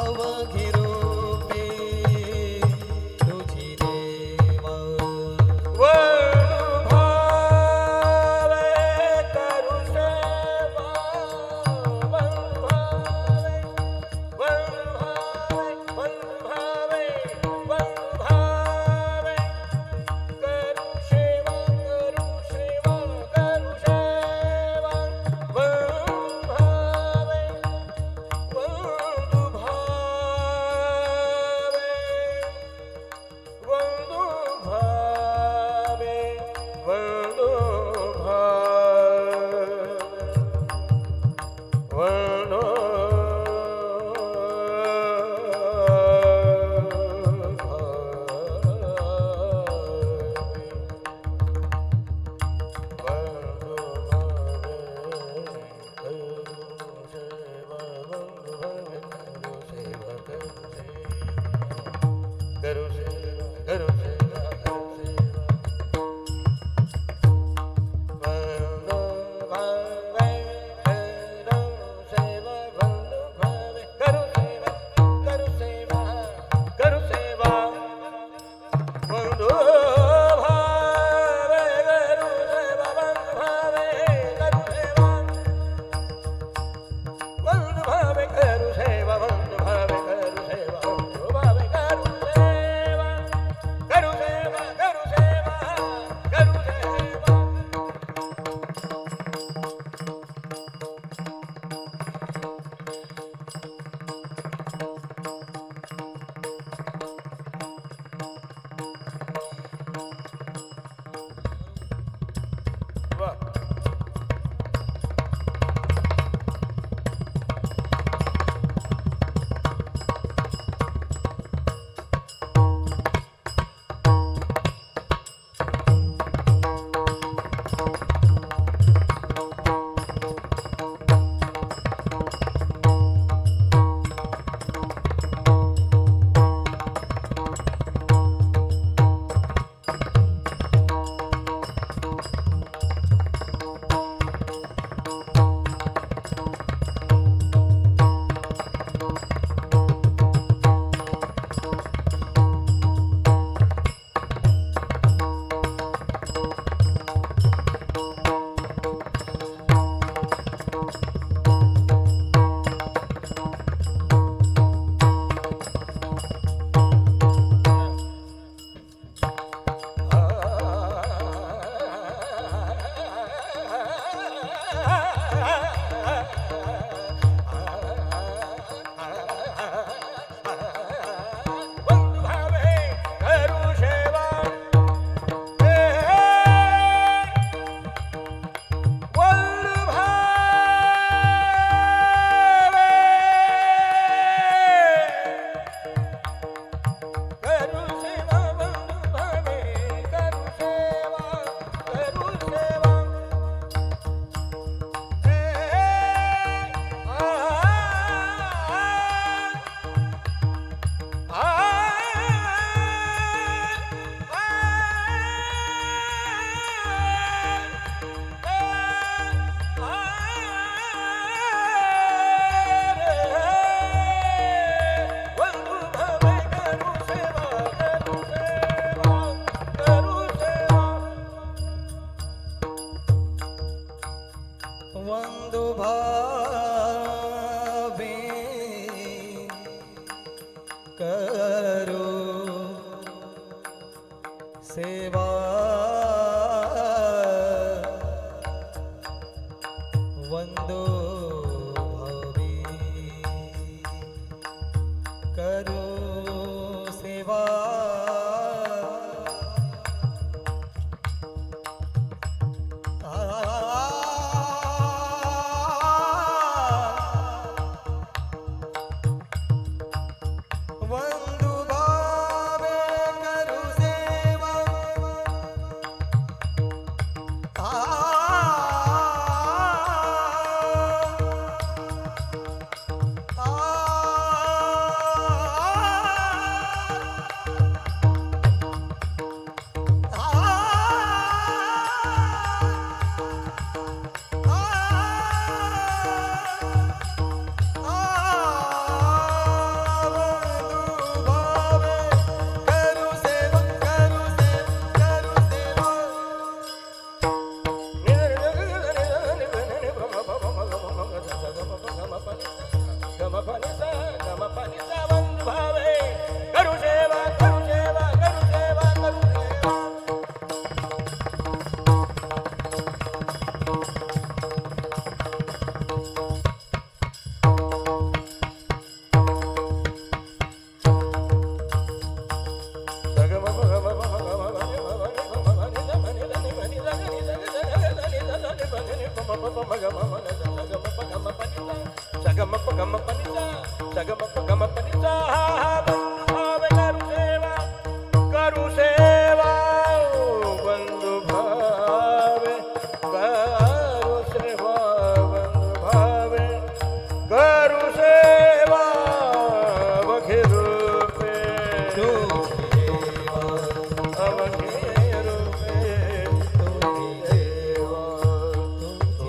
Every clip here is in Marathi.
अवघी रूपे तुझी देवा वळभावे करू सेवा वळभावे वळभावे वळभावे वळभावे करू सेवा करू सेवा करू सेवा वळभावे सेवा वंदो भावी करो सेवा वंदो भावे करो सेवा गमपनिसा भावे करू सेवा बंधु भावे करू सेवा बंधु भावे करू सेवा वघे रूपे अवघे रूपे देवा तुझी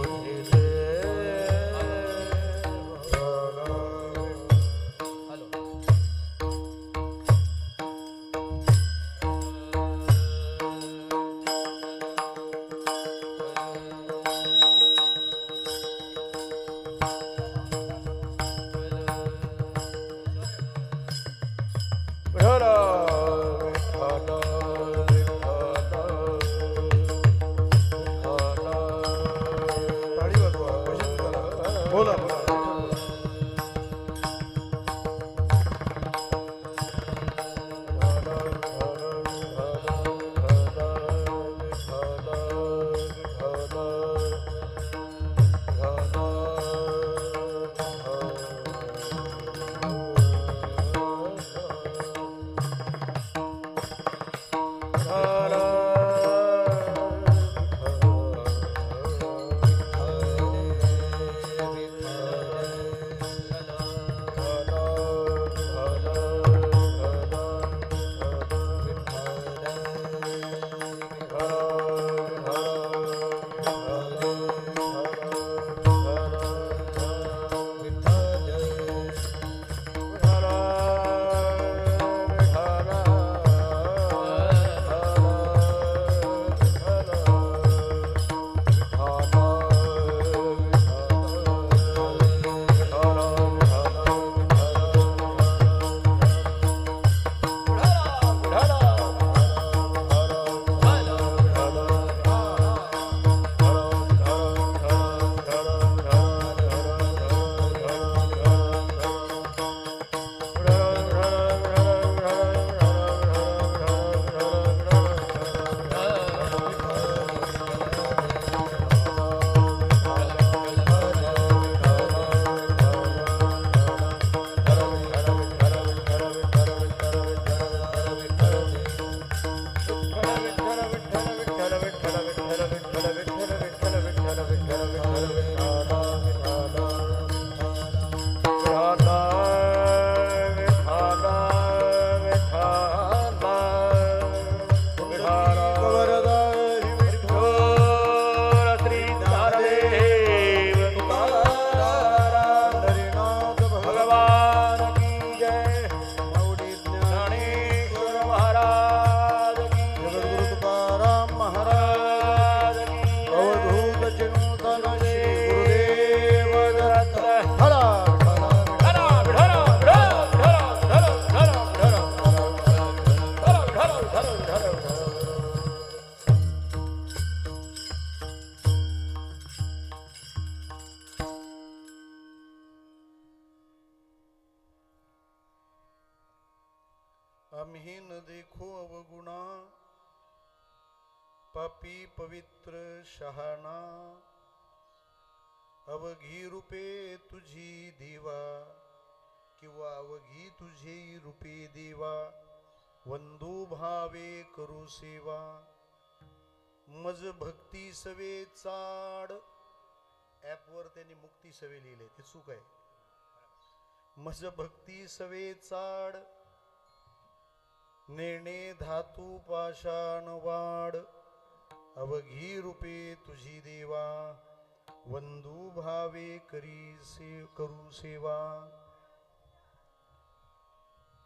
टाळी वाजवा, भजन करा. बोला आम्ही न देखो अवगुणा पापी पवित्र शहाणा अवघी रूपे तुझी देवा किंवा अवघी तुझे रूपे देवा वंदू भावे करू सेवा मज भक्ती सवे चाड ॲपवर त्यांनी मुक्ती सवे लिहिले ते चूक आहे मज भक्ती सवे चाड नेणे धातू पाषाण वाड अवघी रूपे तुझी देवा वंदू भावे करू सेवा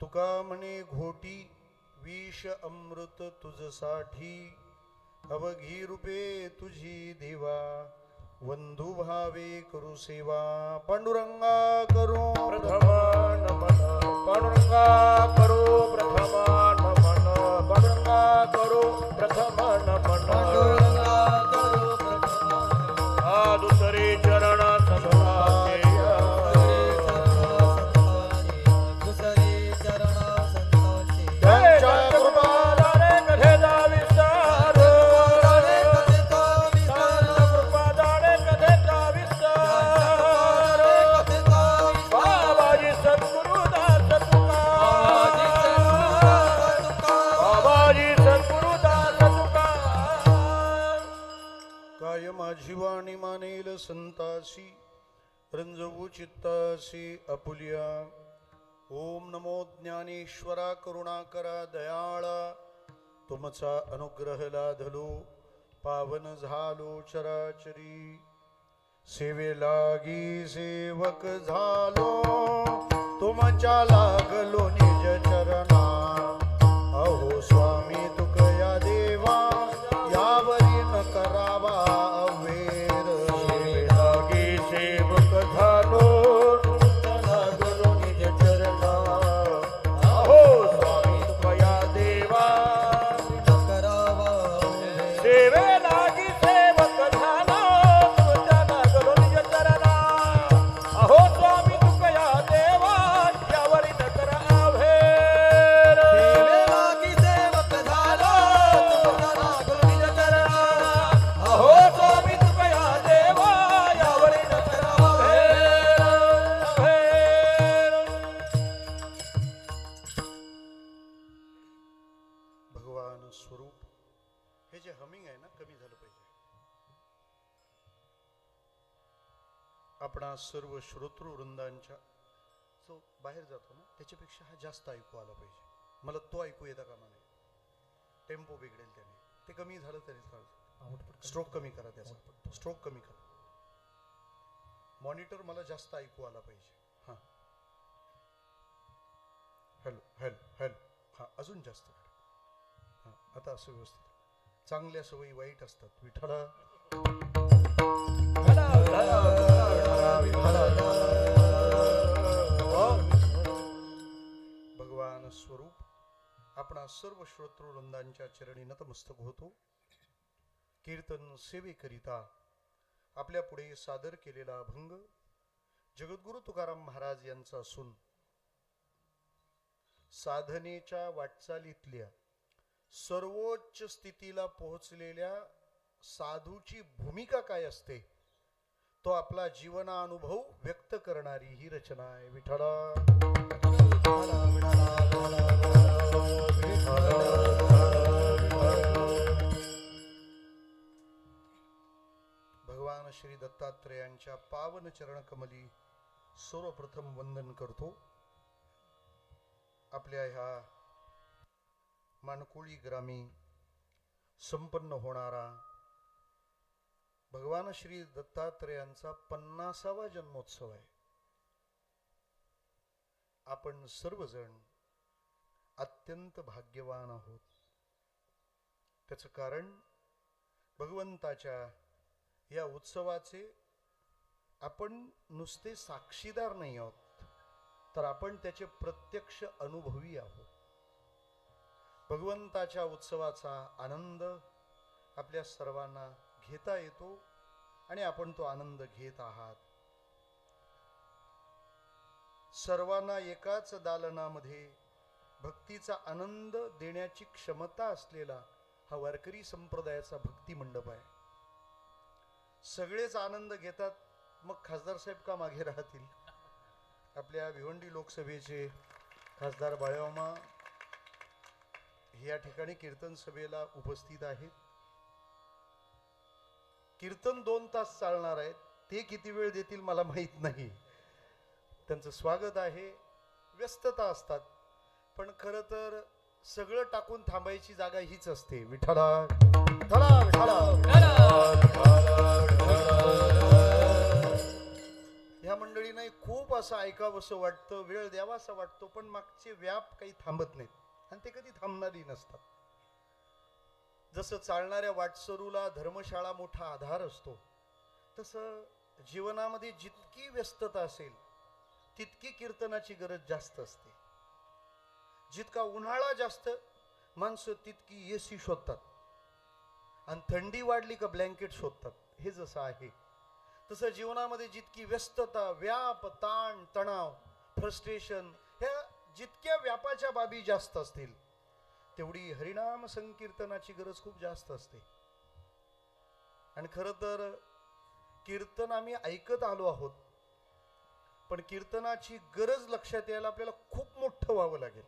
तुका म्हणे घोटी विष अमृत तुझसाठी अवघी रूपे तुझी देवा वंदू भावे करू सेवा पांडुरंगा करू प्रथमा नमन पांडुरंगा करो प्रथमा नमन पांडुरंगा करो प्रथमा नमन हा दुसरे चरण संभाचे सद्गुरु माझी वाणी मानेल संतासी रंजवू चित्तासी अपुलिया. ओम नमो ज्ञानेश्वरा करुणाकरा दयाळा. तुमचा अनुग्रह लाधलो पावन झालो चराचरी. सेवे लागी सेवक झालो तुमच्या लागलो निज चरणा. अहो स्वामी तुकया देवा यावरी न करावा अवेर. सेवे लागी सेवक झालो तुमच्या लागलो निज चरणा. अहो स्वामी तुकया देवा न करावा सेवे लागी सेवक झालो तुमच्या लागलो निज चरणा. अहो स्वामी तुकया देवा यावरी न करा अवेर. सेवे लागी सेवक झालो तुमच्या लागलो निज चरणा. अहो स्वामी तुकया देवा यावरी न करा अवेर. भगवान स्वरूप. हे जे हमिंग आहे ना कमी झालं पाहिजे. आपणा सर्व श्रोतृ वृंदांच्या जो बाहेर जातो ना त्याच्यापेक्षा हा जास्त ऐकू आला पाहिजे. मला तो ऐकू येता कामा नये. टेम्पो बिघडेल त्याने. ते कमी झालं तरी चालतं. स्ट्रोक कमी करा त्याचा. स्ट्रोक कमी करा. मॉनिटर मला जास्त ऐकू आला पाहिजे. हां हॅलो हॅलो हॅलो. हां अजून जास्त करा. हां आता असं व्यवस्थित. चांगल्या सवयी वाईट असतात. विठ्ठला भगवान स्वरूप आपणा सर्व श्रोतृ वृंदांच्या चरणी नतमस्तक होतो. कीर्तन सेवेकरिता आपल्या पुढे सादर केलेला अभंग जगद्गुरु तुकाराम महाराज यांचा असून साधनेच्या वाटचालीतल्या सर्वोच्च स्थितीला पोहोचलेल्या साधूची भूमिका काय असते तो आपला जीवनानुभव व्यक्त करणारी ही रचना आहे. विठ्ठला भगवान श्री दत्तात्रेयांच्या पावन चरण कमली सर्वप्रथम वंदन करतो. आपल्या ह्या मानकोळी ग्रामी संपन्न होणारा भगवान श्री दत्तात्रेयांचा 50वा जन्मोत्सव आहे. आपण सर्वजण अत्यंत भाग्यवान आहोत. त्याचं कारण भगवंताच्या या उत्सवाचे आपण नुसते साक्षीदार नाही आहोत तर आपण त्याचे प्रत्यक्ष अनुभवी आहोत. भगवंताच्या उत्सवाचा आनंद आपल्या सर्वांना घेता येतो आणि आपण तो आनंद घेत आहात. सर्वांना एकाच दालनामध्ये भक्तीचा आनंद देण्याची क्षमता असलेला हा वारकरी संप्रदायाचा भक्ती मंडप आहे. सगळेच आनंद घेतात मग खासदार साहेब का मागे राहतील. आपल्या भिवंडी लोकसभेचे खासदार बाळामामा या ठिकाणी कीर्तन सभेला उपस्थित आहेत. कीर्तन 2 तास चालणार आहे. ते किती वेळ देतील मला माहित नाही. त्यांचं स्वागत आहे. व्यस्तता असतात पण खरं तर सगळं टाकून थांबायची जागा हीच असते. विठ्ठला विठ्ठला ह्या मंडळींना खूप असं ऐकावंसं वाटतं, वेळ द्यावासा वाटतो पण मागचे व्याप काही थांबत नाहीत आणि ते कधी थांबणारी नसतात. जसं चालणाऱ्या वाटसरूला धर्मशाळा मोठा आधार असतो तसं जीवनामध्ये जितकी व्यस्तता असेल तितकी कीर्तनाची गरज जास्त असते. जितका उन्हाळा जास्त माणसं तितकी एसी शोधतात आणि थंडी वाढली का ब्लँकेट शोधतात. हे जसं आहे तसं जीवनामध्ये जितकी व्यस्तता, व्याप, ताण, तणाव, फ्रस्ट्रेशन ह्या जितक्या व्यापाच्या बाबी जास्त असतील तेवढी हरिनाम संकीर्तनाची गरज खूप जास्त असते. आणि खरं तर कीर्तन आम्ही ऐकत आलो आहोत पण कीर्तनाची गरज लक्षात यायला आपल्याला खूप मोठं व्हावं लागेल.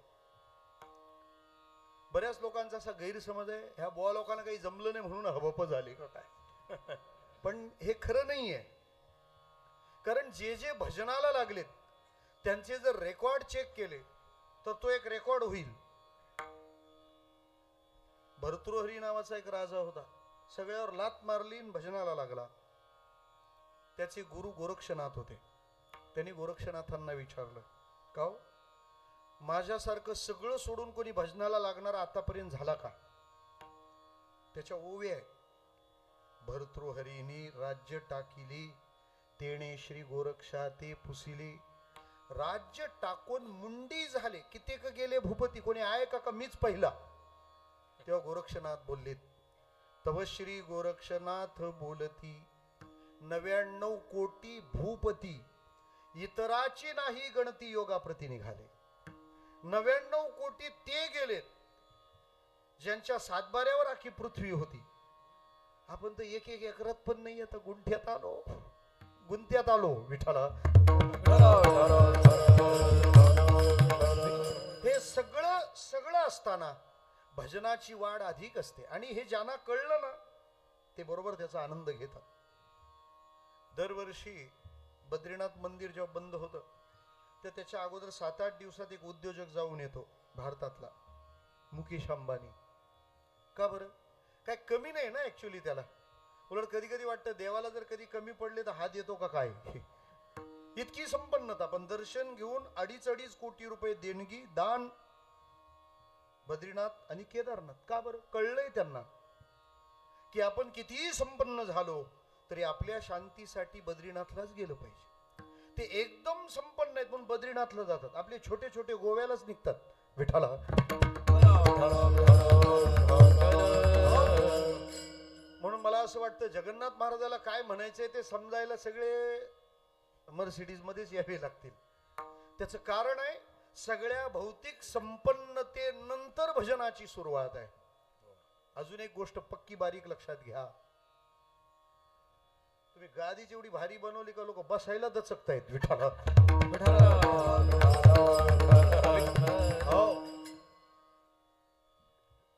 बऱ्याच लोकांचा असा गैरसमज आहे ह्या बुवा लोकांना काही जमलं नाही म्हणून हबप झाली का काय. पण हे खरं नाहीये. कारण जे जे भजनाला लागलेत त्यांचे जर रेकॉर्ड चेक केले तर तो एक रेकॉर्ड होईल. भर्तृहरी नावाचा एक राजा होता. सगळ्यावर लात मारली आणि भजनाला लागला. त्याचे गुरु गोरक्षनाथ होते. त्यांनी गोरक्षनाथांना विचारलं, का हो, माझ्यासारखं सगळं सोडून कोणी भजनाला लागणार आतापर्यंत झाला का? त्याच्या ओवी आहे, भर्तृहरीनी राज्य टाकिली तेणे श्री गोरक्षा ते पुसिली. राज्य टाकून मुंडी झाले, कित्येक गेले भूपती, कोणी आहे का मीच पहिला? तेव्हा गोरक्षनाथ बोलले, तव श्री गोरक्षनाथ बोलती 99 कोटी भूपती, इतराची नाही गणती योगा प्रती निघाले. 99 कोटी ते गेलेत ज्यांच्या सातबाऱ्यावर आखी पृथ्वी होती. आपण तर एक एक एकरात पण नाही, आता गुंत्यात आलो विठाला. हे सगळं असताना भजनाची वाढ अधिक असते. आणि हे ज्यांना कळलं ना ते बरोबर त्याचा आनंद घेतात. दरवर्षी बद्रीनाथ मंदिर जेव्हा बंद होतं तर त्याच्या अगोदर 7-8 दिवसात एक उद्योजक जाऊन येतो भारतातला, मुकेश अंबानी. का बरं? काय कमी नाही ना ऍक्च्युली त्याला. उलट कधी कधी वाटतं देवाला जर कधी कमी पडले तर हात येतो का काय. इतकी संपन्नता, पण दर्शन घेऊन 2.5 कोटी रुपये देणगी दान बद्रीनाथ आणि केदारनाथ. का बरं? कळलंय त्यांना की आपण कितीही संपन्न झालो तरी आपल्या शांतीसाठी बद्रीनाथलाच गेलं पाहिजे. ते एकदम संपन्न आहेत म्हणून बद्रीनाथला जातात, आपले छोटे छोटे गोव्यालाच निघतात विठाला. म्हणून मला असं वाटतं जगन्नाथ महाराजाला काय म्हणायचंय ते समजायला सगळे मर्सिडीज मध्येच यावे लागतील. त्याचं कारण आहे, सगळ्या भौतिक संपन्नतेनंतर भजनाची सुरुवात आहे. अजून एक गोष्ट पक्की बारीक लक्षात घ्या, तुम्ही गादी जेवढी भारी बनवली का लोक बसायला दचकतायत विठाला. हो,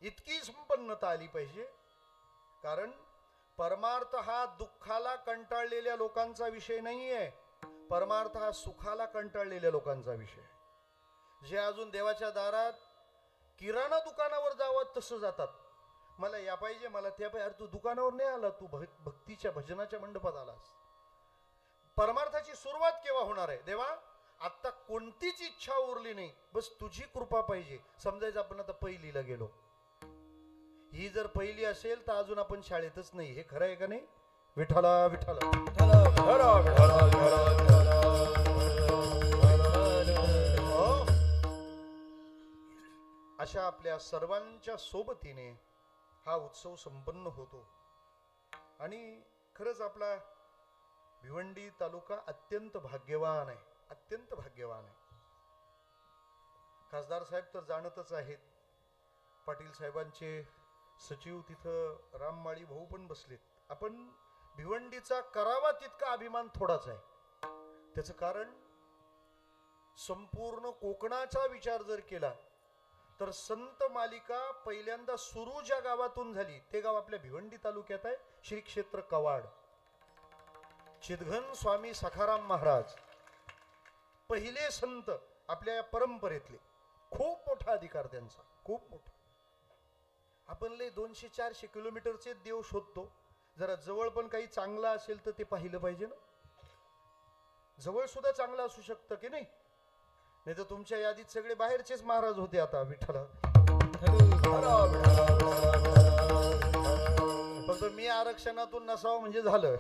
इतकी संपन्नता आली पाहिजे. कारण परमार्थ हा दुःखाला कंटाळलेल्या लोकांचा विषय नाहीये, परमार्थ हा सुखाला कंटाळलेल्या लोकांचा विषय. जे अजून देवाच्या दारात किराणा दुकानावर जावं तसं जातात, मला या पाहिजे मला त्या पाहिजे. अरे तू दुकानावर नाही आला, तू भक्तीच्या भजनाच्या मंडपात आलास. परमार्थाची सुरुवात केव्हा होणार आहे? देवा आता कोणतीच इच्छा उरली नाही, बस तुझी कृपा पाहिजे. समजायचं आपण आता पहिलीला गेलो. ही जर पहिली असेल तर अजून आपण शाळेतच नाही. हे खरं आहे का नाही विठाला? विठाला अशा आपल्या सर्वांच्या सोबतीने हा उत्सव संपन्न होतो. आणि खरंच आपला भिवंडी तालुका अत्यंत भाग्यवान आहे, अत्यंत भाग्यवान आहे. खासदार साहेब तर जाणतच आहेत, पाटील साहेबांचे सचिव तिथं राममाळी भाऊ पण बसलेत. आपण भिवंडीचा करावा तितका अभिमान थोडाच आहे. त्याचं कारण संपूर्ण कोकणाचा विचार जर केला तर संत मालिका पहिल्यांदा सुरू ज्या गावातून झाली ते गाव आपल्या भिवंडी तालुक्यात आहे, श्री क्षेत्र कवाड. चिदघन स्वामी सखाराम महाराज पहिले संत आपल्या या परंपरेतले. खूप मोठा अधिकार त्यांचा, खूप मोठा. आपण लय 200-400 किलोमीटरचे देव शोधतो, जरा जवळ पण काही चांगला असेल तर ते पाहिलं पाहिजे ना. जवळ सुद्धा चांगलं असू शकतं की नाही? नाही तर तुमच्या यादीत सगळे बाहेरचेच महाराज होते आता विठ्ठला. फक्त मी आरक्षणातून नसावं म्हणजे झालं.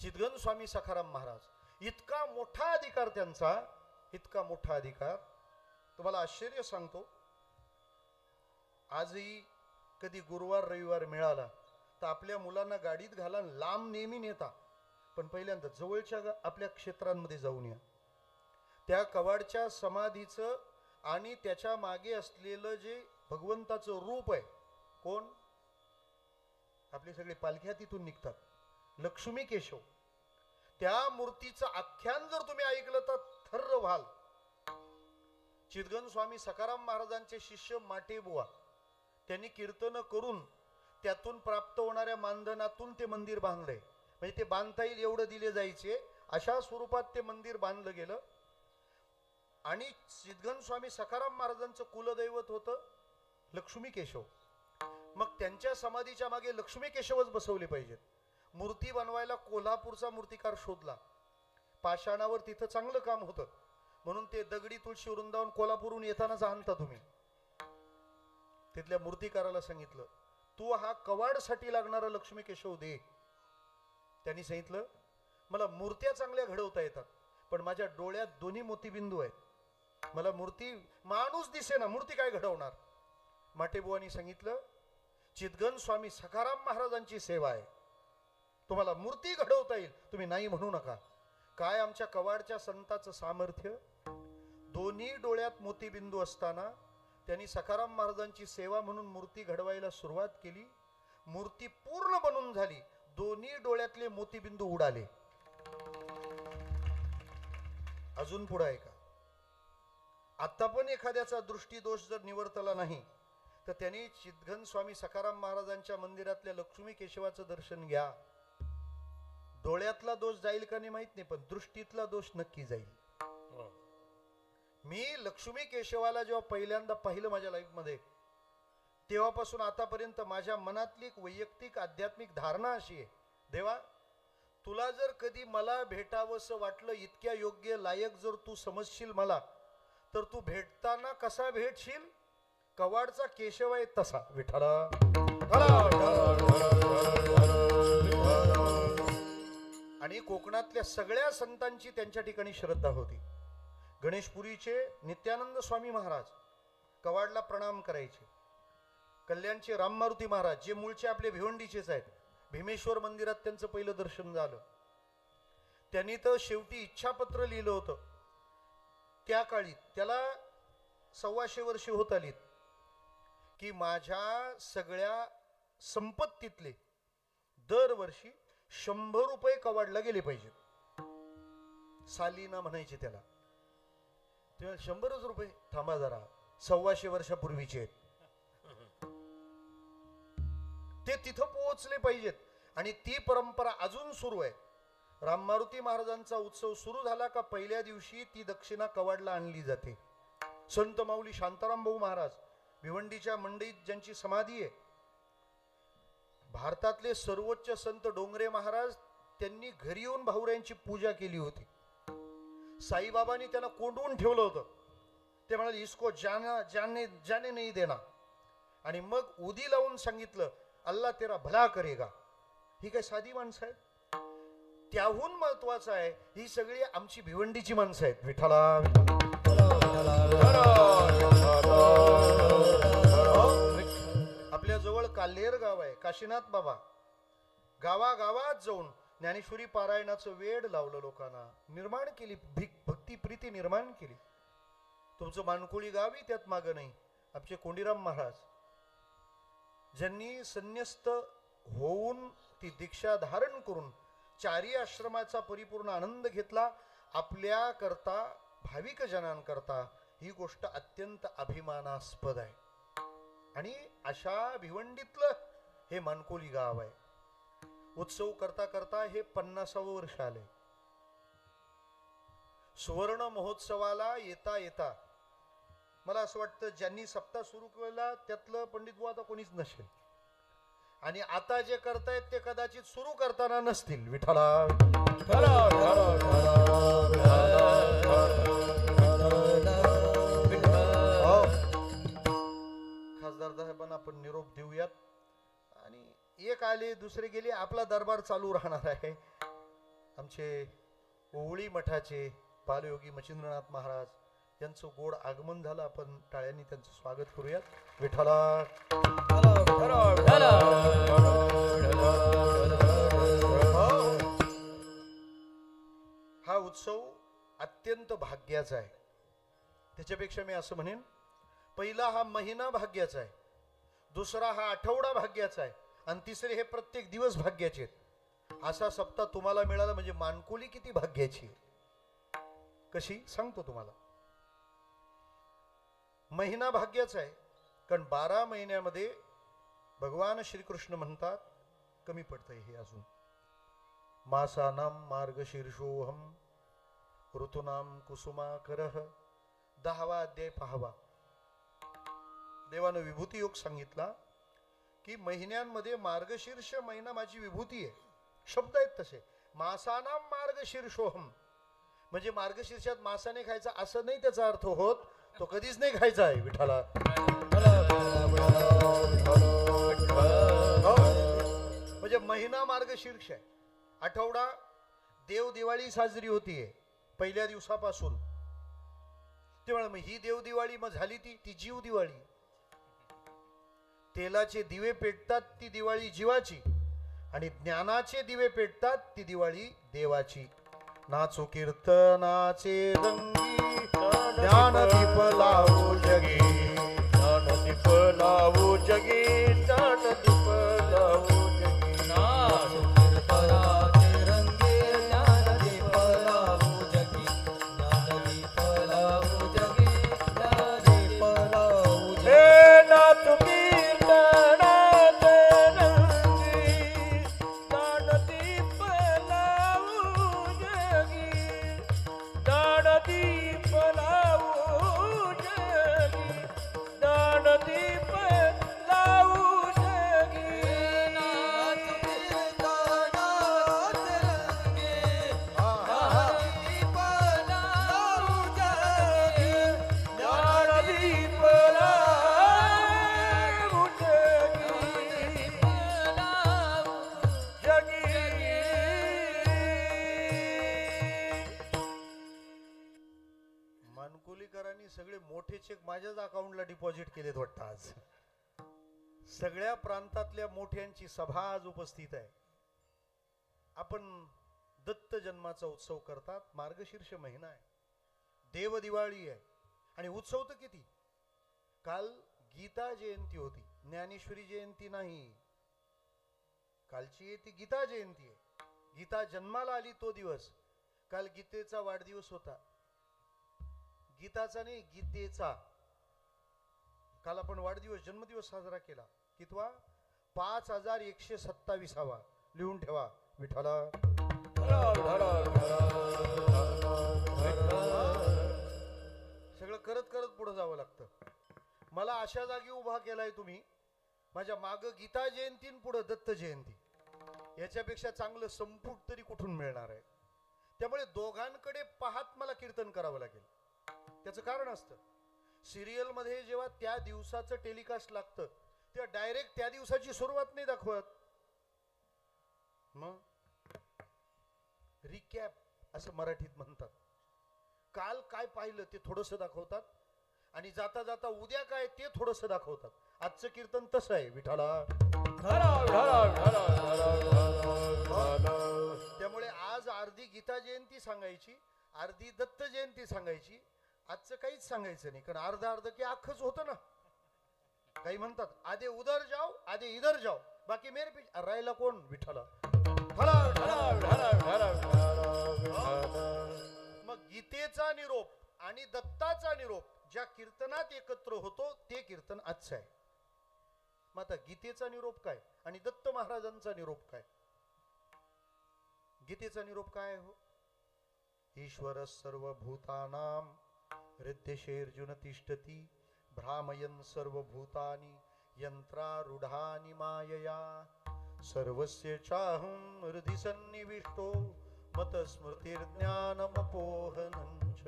चिदघन स्वामी सखाराम महाराज इतका मोठा अधिकार त्यांचा, इतका मोठा अधिकार. तुम्हाला आश्चर्य सांगतो, आजही कधी गुरुवार रविवार मिळाला तर आपल्या मुलांना गाडीत घाला, लांब नेहमी नेता, पण पहिल्यांदा जवळच्या आपल्या क्षेत्रांमध्ये जाऊन या. त्या कवाडच्या समाधीचं आणि त्याच्या मागे असलेलं जे भगवंताचं रूप आहे, कोण? आपले सगळे पालख्या तिथून निघतात, लक्ष्मी केशव. त्या मूर्तीचं आख्यान जर तुम्ही ऐकलं तर थर्र व्हाल. चिदघन स्वामी सखाराम महाराजांचे शिष्य माटे बुवा त्यांनी कीर्तन करून त्यातून प्राप्त होणाऱ्या मानधनातून ते मंदिर बांधलंय. म्हणजे ते बांधता येईल एवढं दिले जायचे, अशा स्वरूपात ते मंदिर बांधलं गेलं. आणि सिद्धगंज स्वामी सखाराम महाराजांचं कुलदैवत होतं लक्ष्मी केशव. मग त्यांच्या समाधीच्या मागे लक्ष्मी केशवच बसवले पाहिजेत. मूर्ती बनवायला कोल्हापूरचा मूर्तिकार शोधला. पाषाणावर तिथं चांगलं काम होतं म्हणून ते दगडी तुळशी वृंदावन कोल्हापूरहून येतानाच आणता तुम्ही. तिथल्या मूर्तिकाराला सांगितलं, तू हा कवाडसाठी लागणारा लक्ष्मी केशव दे. त्यांनी सांगितलं, मला मूर्त्या चांगल्या घडवता येतात पण माझ्या डोळ्यात दोन्ही मोतीबिंदू आहेत, मला मूर्ती माणूस दिसे ना, मूर्ती काय घडवणार. माटेबुवांनी सांगितलं, चितगंज स्वामी सखाराम महाराजांची सेवा आहे, तुम्हाला मूर्ती घडवता येईल, तुम्ही नाही म्हणू नका. काय आमच्या कवाडच्या संताचं सामर्थ्य. दोन्ही डोळ्यात मोतीबिंदू असताना त्यांनी सखाराम महाराजांची सेवा म्हणून मूर्ती घडवायला सुरुवात केली. मूर्ती पूर्ण बनून झाली, दोन्ही डोळ्यातले मोतीबिंदू उडाले. अजून पुढे आहे का? आता पण एखाद्याचा दृष्टीदोष जर निवर्तला नाही तर त्यांनी चितगंज स्वामी सखाराम महाराजांच्या मंदिरातल्या लक्ष्मी केशवाचं दर्शन घ्या. डोळ्यातला दोष जाईल का नाही माहित नाही, पण दृष्टीतला दोष नक्की जाईल. मी लक्ष्मी केशवाला जेव्हा पहिल्यांदा पाहिलं माझ्या लाईफमध्ये, तेव्हापासून आतापर्यंत माझ्या मनातली एक वैयक्तिक आध्यात्मिक धारणा अशी आहे, देवा तुला जर कधी मला भेटावंसं वाटलं, इतक्या योग्य लायक जर तू समजशील मला, तर तू भेटताना कसा भेटशील, कवाडचा केशव आहे तसा. विठ्ठला. आणि कोकणातल्या सगळ्या संतांची त्यांच्या ठिकाणी श्रद्धा होती. गणेशपुरीचे नित्यानंद स्वामी महाराज कवाडला प्रणाम करायचे. कल्याणचे राम मारुती महाराज जे मूळचे आपले भिवंडीचेच आहेत, भीमेश्वर मंदिरात त्यांचं पहिलं दर्शन झालं. त्यांनी तर शेवटी इच्छापत्र लिहिलं होतं. त्या काळी त्याला 125 वर्षे होत आलीत की माझ्या सगळ्या संपत्तीतले दरवर्षी 100 रुपये कवाडला गेले पाहिजे. सालीना म्हणायचे त्याला. तेव्हा 100च रुपये, थांबा जरा, 125 वर्षापूर्वीचे आहेत ते, तिथं पोहोचले पाहिजेत. आणि ती परंपरा अजून सुरू आहे. राम मारुती महाराजांचा उत्सव सुरू झाला का पहिल्या दिवशी ती दक्षिणा कवाडला आणली जाते. संत माऊली शांताराम भाऊ महाराज भिवंडीच्या मंडईत ज्यांची समाधी आहे, भारतातले सर्वोच्च संत डोंगरे महाराज, त्यांनी घरी येऊन भाऊरायांची पूजा केली होती. साईबाबांनी त्यांना कोंडवून ठेवलं होतं. ते म्हणाले, इसको जाने नहीं देना. आणि मग उदी लावून सांगितलं, अल्लाह तेरा भला करेगा. ही काय साधी माणसं आहेत? त्याहून महत्वाचं आहे, ही सगळी आमची भिवंडीची माणसं आहेत. विठ्ठला. आपल्या जवळ काल्हेर गाव आहे, काशीनाथ बाबा गावागावात जाऊन ज्ञानेश्वरी पारायणाचं वेड लावलं, लोकांना निर्माण केली, भक्ती प्रीती निर्माण केली. तुमचं मानकोळी गावी त्यात मागं नाही. आमचे कोंडीराम महाराज ज्यांनी संन्यस्त होऊन ती दीक्षा धारण करून चारी आश्रमाचा परिपूर्ण आनंद घेतला, आपल्या करता भाविक जनांकरता ही गोष्ट अत्यंत अभिमानास्पद आहे. आणि अशा भिवंडीतलं हे मानकोली गाव आहे. उत्सव करता करता हे 50वे वर्ष आले. सुवर्ण महोत्सवाला येता येता मला असं वाटतं ज्यांनी सप्ताह सुरू केला त्यातलं पंडित बुवा आता कोणीच नसेल. आणि आता जे करतायत ते कदाचित सुरू करताना नसतील. विठ्ठला. खासदार साहेबांना आपण निरोप देऊयात. आणि एक आले दुसरे गेले, आपला दरबार चालू राहणार आहे. आमचे ओवळी मठाचे बालयोगी मच्छिंद्रनाथ महाराज यांचं गोड आगमन झालं. आपण टाळ्यांनी त्यांचं स्वागत करूयात. विठ्ठला. हा उत्सव अत्यंत भाग्याचा आहे. त्याच्यापेक्षा मी असं म्हणेन, पहिला हा महिना भाग्याचा आहे, दुसरा हा आठवडा भाग्याचा आहे, आणि तिसरे हे प्रत्येक दिवस भाग्याचे आहेत. असा सप्ताह तुम्हाला मिळाला म्हणजे मानकोली किती भाग्याची. कशी सांगतो तुम्हाला. महिना भाग्याचा आहे कारण 12 महिन्यामध्ये भगवान श्रीकृष्ण म्हणतात कमी पडतंय हे अजून. मासानाम मार्गशीर्षोहम ऋतूनाम कुसुमाकरः. 10वा अध्याय पाहावा. देवानं विभूती योग सांगितला की महिन्यांमध्ये मार्गशीर्ष महिना माझी विभूती आहे. शब्द आहेत तसे. मासानाम मार्गशीर्षोहम म्हणजे मार्गशीर्षात मासाने खायचा असं नाही त्याचा अर्थ होत. तो कधीच नाही खायचा आहे विठाला. म्हणजे महिना मार्गशीर्ष आहे. आठवडा देव दिवाळी साजरी होतीये पहिल्या दिवसापासून. तेव्हा मग ही देव दिवाळी मग झाली ती जीव दिवाळी. तेलाचे दिवे पेटतात ती दिवाळी जीवाची आणि ज्ञानाचे दिवे पेटतात ती दिवाळी देवाची. नाचो कीर्तनाचे रंगी ज्ञान दीप लावू जगी. ज्ञान दीप लावू जगी. ज्ञान दीप लावू जगी. नाचो कीर्तनाचे रंगी ज्ञानदीप लावू जगी. ज्ञानदीप लावू जगी. ज्ञानदीप लावू जगी. हे नाचू कीर्तनाचे रंगी. ज्ञानदीप लावू जगी. ज्ञानदीप लावू जगी. ज्ञानदीप लावू जगी. नाचो कीर्तनाचे रंगी ज्ञानदीप लावू जगी. ज्ञानदीप लावू जगी. मानकुलीकरांनी सगळे मोठे चेक माझ्याच अकाउंटला डिपॉझिट केलेत वाटतं आज. सगळ्या प्रांतातल्या मोठ्यांची सभा आज उपस्थित आहे. आपण दत्त जन्माचा उत्सव करतात. मार्गशीर्ष महिना आहे. देव दिवाळी आहे आणि उत्सव तर किती. काल गीता जयंती होती. ज्ञानेश्वरी जयंती नाही. कालची ती गीता जयंती आहे. गीता जन्माला आली तो दिवस. काल गीतेचा वाढदिवस होता. गीताचा नाही गीतेचा. काल आपण वाढदिवस जन्मदिवस साजरा केला. कितवा 5127 लिहून ठेवा विठाला. सगळं करत करत पुढे जावं लागतं. मला अशा जागी उभा केलाय तुम्ही. माझ्या माग गीता जयंती पुढे दत्त जयंती. याच्यापेक्षा चांगलं संपुट तरी कुठून मिळणार आहे. त्यामुळे दोघांकडे पाहत मला कीर्तन करावं लागेल. त्याचं कारण असतं. सिरियल मध्ये जेव्हा त्या दिवसाचं टेलिकास्ट लागतं तेव्हा डायरेक्ट त्या दिवसाची सुरुवात नाही दाखवत. मग रिकॅप असं मराठीत म्हणतात. काल काय पाहिलं ते थोडंसं दाखवतात आणि जाता जाता उद्या काय ते थोडंसं दाखवतात. आजचं कीर्तन तसं आहे विठाला. त्यामुळे आज अर्धी गीता जयंती सांगायची, अर्धी दत्त जयंती सांगायची. आजचं काहीच सांगायचं नाही कारण अर्ध अर्ध की अख्खच होतं ना. काही म्हणतात आधे उधर जाओ आधे इधर जाओ बाकी मेरे पीछे राहिला कोण विठाला. मग गीतेचा निरोप आणि दत्ताचा निरोप ज्या कीर्तनात एकत्र होतो ते कीर्तन आजचं आहे. मग आता गीतेचा निरोप काय आणि दत्त महाराजांचा निरोप काय. गीतेचा निरोप काय हो. ईश्वर सर्वभूतानां हृद्यशेर्जुन तिष्ठति भ्रामयन् सर्वभूतानि यंत्रारूढानि मायया सर्वस्य चाहं हृदि सन्निविष्टो मतस्मृतिर्ज्ञानमपोहनं च.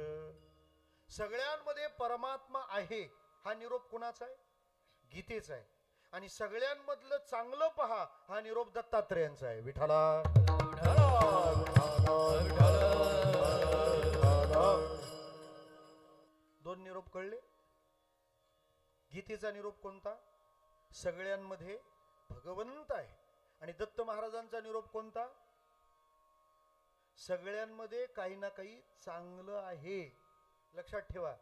सगळ्यांमध्ये परमात्मा आहे हा निरोप कुणाचा आहे. गीतेचा आहे. आणि सगळ्यांमधलं चांगलं पहा हा निरोप दत्तात्रेयांचा आहे विठाला. दोन निरोप कळले. गीतेचा निरोप कोणता. सगळ्यांमध्ये भगवंत आहे. आणि दत्त महाराजांचा निरोप कोणता. सगळ्यांमध्ये काही ना काही चांगलं आहे. लक्षात ठेवा.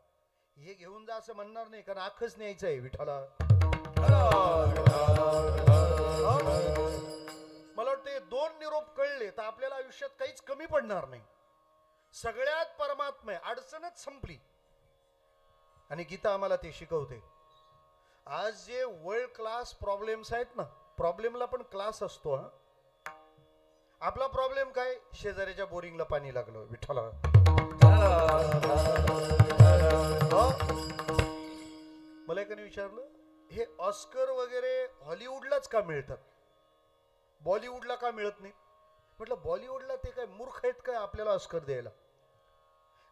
हे घेऊन जा असं म्हणणार नाही कारण आखच न्यायचं आहे विठाला. मला वाटतं दोन निरोप कळले तर आपल्याला आयुष्यात काहीच कमी पडणार नाही. सगळ्यात परमात्मा आहे. अडचणच संपली. आणि गीता आम्हाला ते शिकवते. आज जे वर्ल्ड क्लास प्रॉब्लेम्स आहेत ना, प्रॉब्लेमला पण क्लास असतो हा. आपला प्रॉब्लेम काय, शेजाऱ्याच्या बोरिंगला पाणी लागलं विठ्ठला. मला एकाने विचारलं, हे ऑस्कर वगैरे हॉलिवूडलाच का मिळतात, बॉलिवूडला का मिळत नाही? म्हटलं बॉलिवूडला ते काय मूर्ख आहेत काय आपल्याला ऑस्कर द्यायला?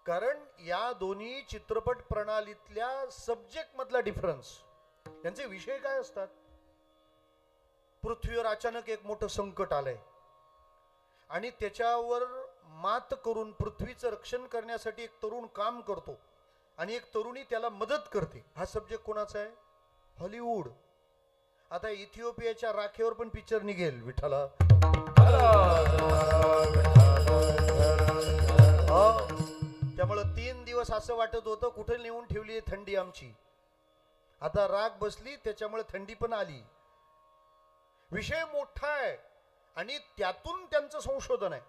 कारण या दोन्ही चित्रपट प्रणालीतल्या सब्जेक्ट मधला डिफरन्स, यांचे विषय काय असतात. पृथ्वीवर अचानक एक मोठं संकट आलंय आणि त्याच्यावर मात करून पृथ्वीचं रक्षण करण्यासाठी एक तरुण काम करतो आणि एक तरुणी त्याला मदत करते. हा सब्जेक्ट कोणाचा आहे? हॉलिवूड. आता इथिओपियाच्या राखेवर पण पिक्चर निघेल विठ्ठला. त्यामुळे 3 दिवस असं वाटत होतं कुठे नेऊन ठेवली थंडी आमची. आता राग बसली त्याच्यामुळे थंडी पण आली. विषय मोठा आहे आणि त्यातून त्यांचं संशोधन आहे.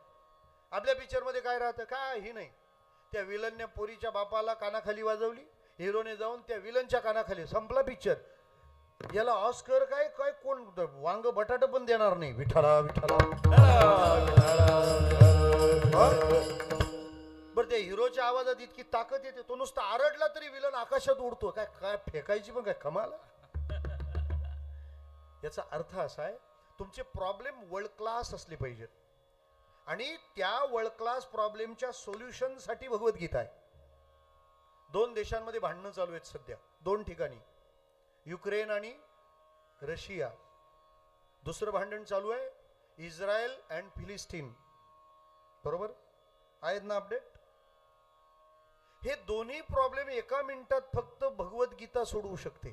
आपल्या पिक्चर मध्ये काय राहतं, काय ही नाही. त्या विलनने पोरीच्या बापाला कानाखाली वाजवली, हिरोने जाऊन त्या विलनच्या कानाखाली, संपला पिक्चर. याला ऑस्कर काय काय कोण वांग बटाटा पण देणार नाही विठ्ठला विठ्ठला. बरं त्या हिरोच्या आवाजात इतकी ताकद येते, तो नुसता आरडला तरी विलन आकाशात उडतो. काय काय फेकायची पण काय कमाल. याचा अर्थ असा आहे, तुमचे प्रॉब्लेम वर्ल्ड क्लास असले पाहिजेत आणि त्या वर्ल्ड क्लास प्रॉब्लेमच्या सोल्युशन साठी भगवद्गीता आहे. 2 देशांमध्ये भांडणं चालू आहेत सध्या, 2 ठिकाणी, युक्रेन आणि रशिया. दुसरं भांडण चालू आहे इस्रायल अँड फिलिस्तीन. बरोबर आहेत ना अपडेट? हे दोन्ही प्रॉब्लेम एका मिनिटात फक्त भगवद्गीता सोडवू शकते.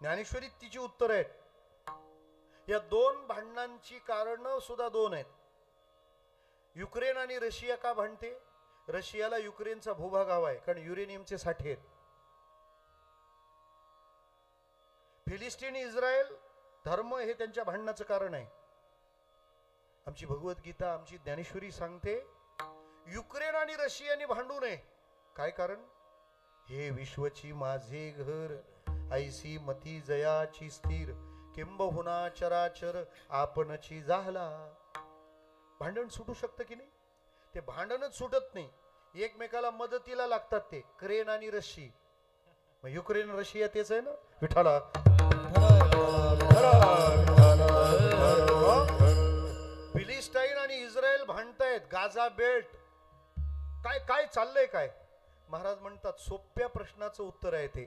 ज्ञानेश्वरी तिची उत्तर आहेत. या 2 भांडणांची कारणं सुद्धा 2 आहेत. युक्रेन आणि रशिया का भांडते? रशियाला युक्रेनचा भूभाग हवा आहे कारण युरेनियमचे साठे आहेत. फिलिस्तीन इस्रायल धर्म हे त्यांच्या भांडणाचं कारण आहे. आमची भगवद्गीता, आमची ज्ञानेश्वरी सांगते युक्रेन आणि रशियाने भांडू नये. काय कारण? हे विश्वची माझे घर, ऐसी मती जयाची स्थिर, किंबहुना चराचर आपणची झाला. भांडण सुटू शकतं की नाही? ते भांडणच सुटत नाही, एकमेकाला मदतीला लागतात. ते क्रेन आणि रशी, मग युक्रेन रशिया तेच आहे ना विठाला. फिलिस्टाईन आणि इस्रायल भांडतायत, गाझा बेल्ट. काय काय चाललंय काय? महाराज म्हणतात सोप्या प्रश्नाचं उत्तर आहे ते.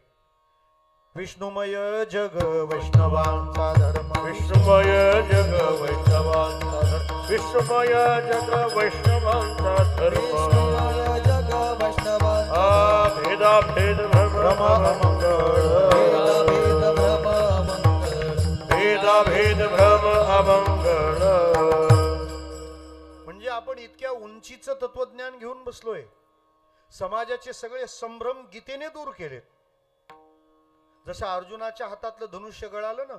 विष्णुमय जग वैष्णवांचा धर्म, विष्णुमय जग वैष्णवांचा धर्म, विष्णुमय जग वैष्णवांचा धर्म. विष्णुमय जग वैष्णवांचा भेदा भेद भ्रम अमंगळ, भेद भ्रम मंगळ, भेदा भेद भ्रम अमंगळ. म्हणजे आपण इतक्या उंचीचं तत्वज्ञान घेऊन बसलोय, समाजाचे सगळे संभ्रम गीतेने दूर केलेत. जसं अर्जुनाच्या हातातलं धनुष्य गळालं ना,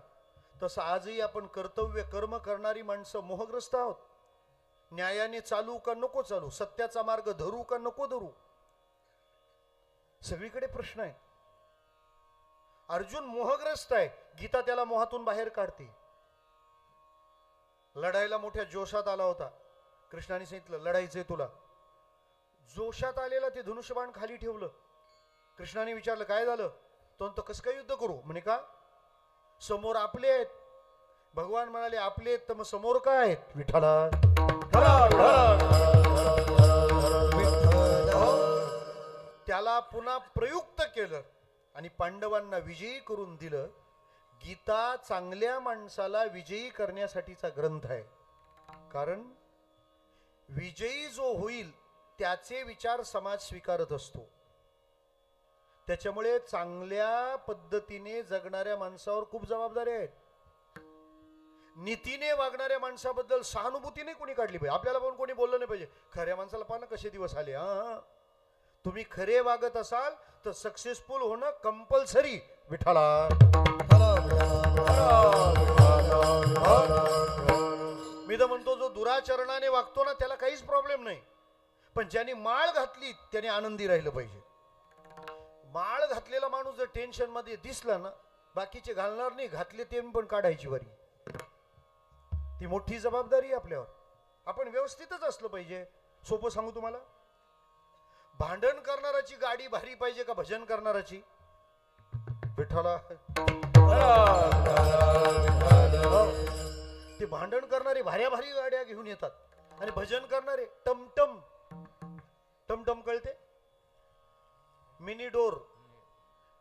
तसं आजही आपण कर्तव्य कर्म करणारी माणसं मोहग्रस्त आहोत. न्यायाने चालू का नको चालू, सत्याचा मार्ग धरू का नको धरू, सगळीकडे प्रश्न आहे. अर्जुन मोहग्रस्त आहे, गीता त्याला मोहातून बाहेर काढते. लढायला मोठ्या जोशात आला होता, कृष्णाने सांगितलं लढायचंय तुला. जोशात आलेला ते धनुष्यबाण खाली ठेवलं. कृष्णाने विचारलं काय झालं? तो कसं काय युद्ध करू? म्हणे का समोर आपले आहेत. भगवान म्हणाले आपले आहेत तर मग समोर काय आहेत विठाला. त्याला पुन्हा प्रयुक्त केलं आणि पांडवांना विजयी करून दिलं. गीता चांगल्या माणसाला विजयी करण्यासाठीचा ग्रंथ आहे. कारण विजयी जो होईल त्याचे विचार समाज स्वीकारत असतो. त्याच्यामुळे चांगल्या पद्धतीने जगणाऱ्या माणसावर खूप जबाबदारी आहेत. नीतीने वागणाऱ्या माणसाबद्दल सहानुभूतीने कोणी काढली पाहिजे. आपल्याला पण कोणी बोललं नाही पाहिजे खऱ्या माणसाला पाहा ना कसे दिवस आले. तुम्ही खरे वागत असाल तर सक्सेसफुल होणं कंपल्सरी विठाला. मी तर म्हणतो जो दुराचरणाने वागतो ना त्याला काहीच प्रॉब्लेम नाही, पण ज्यांनी माळ घातली त्याने आनंदी राहिलं पाहिजे. माळ घातलेला माणूस जर टेन्शन मध्ये दिसला ना बाकीचे घालणार नाही, घातले ते पण काढायची वारी. ती मोठी जबाबदारी आहे आपल्यावर. आपण व्यवस्थितच असलं पाहिजे. सोपं सांगू तुम्हाला, भांडण करणाराची गाडी भारी पाहिजे का भजन करणाराची? विठ्ठला, ते भांडण करणारे भाऱ्या भारी गाड्या घेऊन येतात आणि भजन करणारे टमटम. टमटम कळते? Mini door.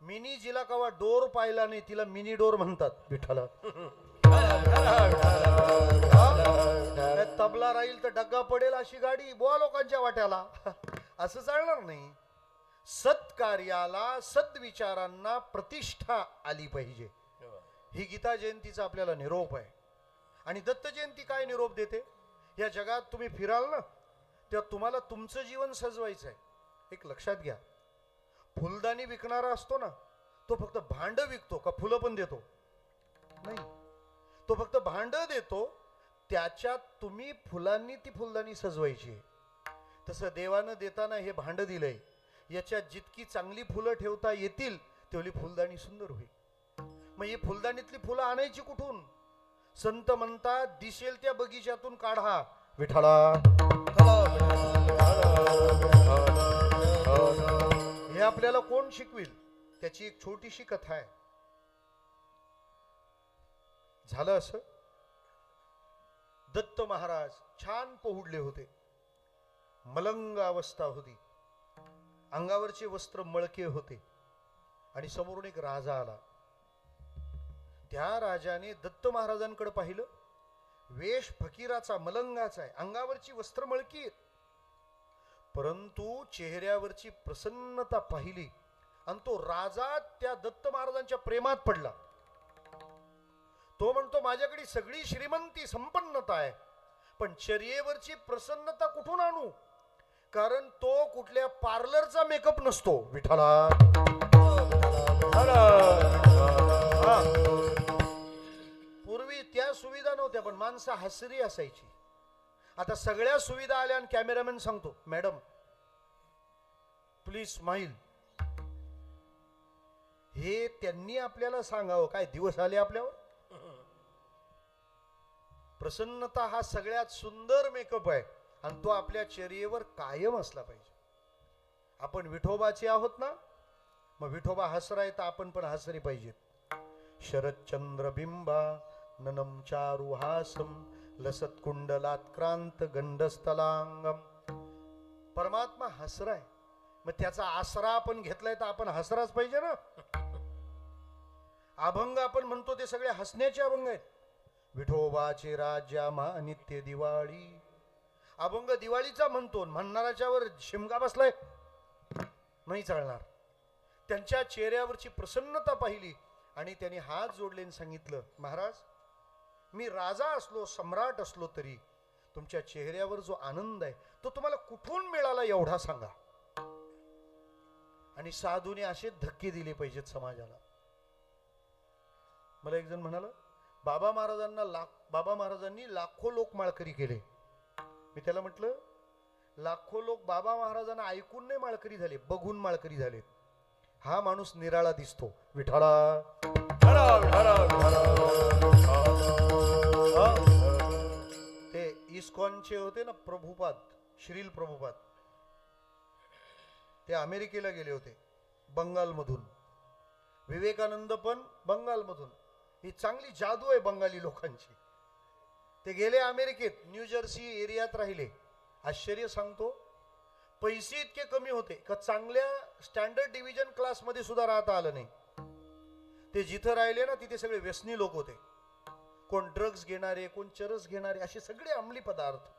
मिनी जिला कवा डोर पाहिला नाही तिला मिनी डोर म्हणतात. विठ्ठला, तबला राहील तर डग्गा पडेल अशी गाडी बुवा लोकांच्या वाट्याला. असं चालणार नाही. सत्कार्याला, सद्विचारांना प्रतिष्ठा आली पाहिजे. ही गीता जयंतीचा आपल्याला निरोप आहे. आणि दत्त जयंती काय निरोप देते? या जगात तुम्ही फिराल ना तेव्हा तुम्हाला तुमचं जीवन सजवायचं आहे. एक लक्षात घ्या, फुलदाणी विकणारा असतो ना, तो फक्त भांड विकतो का फुलं पण देतो? नाही, तो फक्त भांड देतो. त्याच्यात तुम्ही फुलांनी ती फुलदाणी सजवायची आहे. तसं देवानं देताना हे भांड दिलंय, याच्यात जितकी चांगली फुलं ठेवता येतील तेवढी फुलदाणी सुंदर होईल. मग ही फुलदाणीतली फुलं आणायची कुठून? संत म्हणतात दिसेल त्या बगीच्यातून काढा. विठ्ठला, हे आपल्याला कोण शिकविल? त्याची एक छोटीशी कथा आहे. झालं असं, दत्त महाराज छान पोहुडले होते, मलंग अवस्था होती, अंगावरचे वस्त्र मळके होते आणि समोरून एक राजा आला. त्या राजाने दत्त महाराजांकडे पाहिलं. वेश फकीराचा, मलंगाचा आहे, अंगावरची वस्त्र मळकी आहेत, परंतु चेहऱ्यावरची प्रसन्नता पाहिली आणि तो राजा त्या दत्त महाराजांच्या प्रेमात पडला. तो म्हणतो माझ्याकडे सगळी श्रीमंती संपन्नता आहे, पण चर्येवरची प्रसन्नता कुठून आणू? कारण तो कुठल्या पार्लरचा मेकअप नसतो. विठ्ठला, पूर्वी त्या सुविधा नव्हत्या, पण माणसं हसरी असायची. आता सगळ्या सुविधा आल्या आणि कॅमेरामॅन सांगतो मॅडम प्लीज स्माईल. हे त्यांनी आपल्याला सांगावं. काय दिवस आले आपल्यावर? प्रसन्नता हा सगळ्यात सुंदर मेकअप आहे आणि तो आपल्या चेहऱ्यावर कायम असला पाहिजे. आपण विठोबाचे आहोत ना, मग विठोबा हसराय तर आपण पण हसरे पाहिजेत. शरदचंद्र बिंबा ननम चारुहासम लसत कुंडलात्क्रांत गंडस्थलांगम. परमात्मा हसराय, मग त्याचा आसरा आपण घेतलाय तर आपण हसराच पाहिजे ना. अभंग आपण म्हणतो ते सगळे हसण्याचे अभंग आहेत. विठोबाचे राजा मा नित्य दिवाळी. अभंग दिवाळीचा म्हणतो, म्हणणाराच्या वर शिमगा बसलाय नाही चालणार. त्यांच्या चेहऱ्यावरची प्रसन्नता पाहिली आणि त्यांनी हात जोडले आणि सांगितलं महाराज मी राजा असलो, सम्राट असलो तरी तुमच्या चेहऱ्यावर जो आनंद आहे तो तुम्हाला कुठून मिळाला एवढा सांगा. आणि साधूने असे धक्के दिले पाहिजेत समाजाला. मला एक जण म्हणाला बाबा महाराजांनी लाखो लोक माळकरी केले. मी त्याला म्हटलं लाखो लोक बाबा महाराजांना ऐकून नाही माळकरी झाले, बघून माळकरी झाले. हा माणूस निराळा दिसतो. विठ्ठला, ते इस्कॉनचे होते ना प्रभुपाद, श्रील प्रभुपाद, ते अमेरिकेला गेले होते बंगालमधून. विवेकानंद पण बंगालमधून. ही चांगली जादू आहे बंगाली लोकांची. ते गेले अमेरिकेत, न्यूजर्सी एरियात राहिले. आश्चर्य सांगतो, पैसे इतके कमी होते का चांगल्या स्टँडर्ड डिव्हिजन क्लास मध्ये सुद्धा राहता आलं नाही. ते जिथं राहिले ना तिथे सगळे व्यसनी लोक होते. कोण ड्रग्ज घेणारे, कोण चरस घेणारे, असे सगळे अंमली पदार्थ.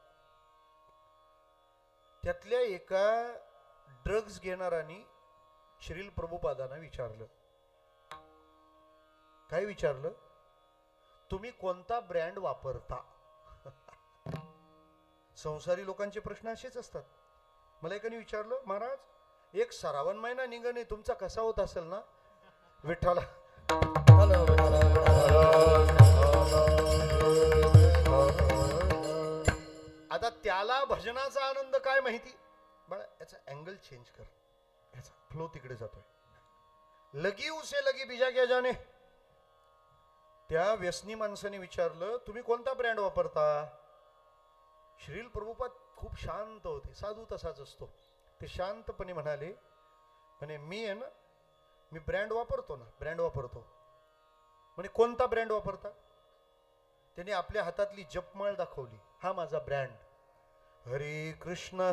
त्यातल्या एका ड्रग्ज घेणारांनी श्रील प्रभुपादांना विचारलं. काय विचारलं? तुम्ही कोणता ब्रँड वापरता? संसारी लोकांचे प्रश्न असेच असतात. मला एकाने विचारलं महाराज एक श्रावण महिना निघणे तुमचा कसा होत असेल ना. विठ्ठला, आता त्याला भजनाचा आनंद काय माहिती? बाळा याचा अँगल चेंज कर, याचा फ्लो तिकडे जातोय. लगी उसे लगी बिजा क्या जाने. त्या व्यसनी माणसाने विचारलं, तुम्ही कोणता ब्रँड वापरता? श्रील प्रभुपाद खूप शांत होते, साधू तसाच असतो. ते शांतपणे म्हणाले, मी आहे ना, मी ब्रँड वापरतो ना, ब्रँड वापरतो. म्हणे कोणता ब्रँड वापरता? त्याने आपल्या हातातली जपमाळ दाखवली, हा माझा ब्रँड. हरे कृष्ण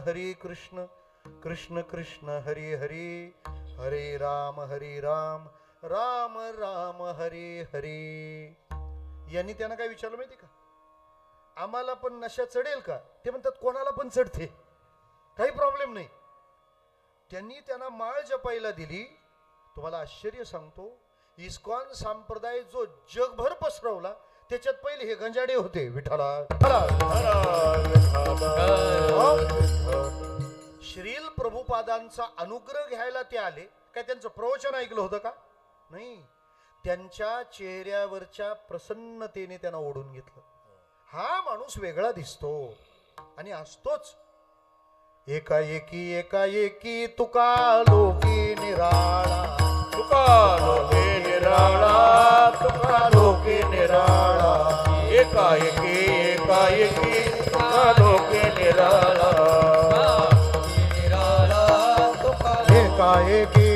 कृष्ण कृष्ण हरे हरे, हरे राम राम राम हरे हरे. यांनी त्यांना काय विचारलं माहिती का? आम्हाला पण नशा चढेल का? ते म्हणतात कोणाला पण चढते, काही प्रॉब्लेम नाही. त्यांनी त्यांना माळ जपायला दिली. तुम्हाला आश्चर्य सांगतो, इस्कॉन संप्रदाय जो जगभर पसरवला त्याच्यात पहिले हे गंजाडे होते. विठाला श्रील प्रभुपादांचा अनुग्रह घ्यायला ते आले. काय त्यांचं प्रवचन ऐकलं होतं का? नाही. त्यांच्या चेहऱ्यावरच्या प्रसन्नतेने त्यांना ओढून घेतलं. हा माणूस वेगळा दिसतो आणि असतोच. एकाएकी तुका लोकी निराळा, तुका लोके निराळा, तुका लोके निराळा. एकाएकी तुका लोके निराळा. एकाएकी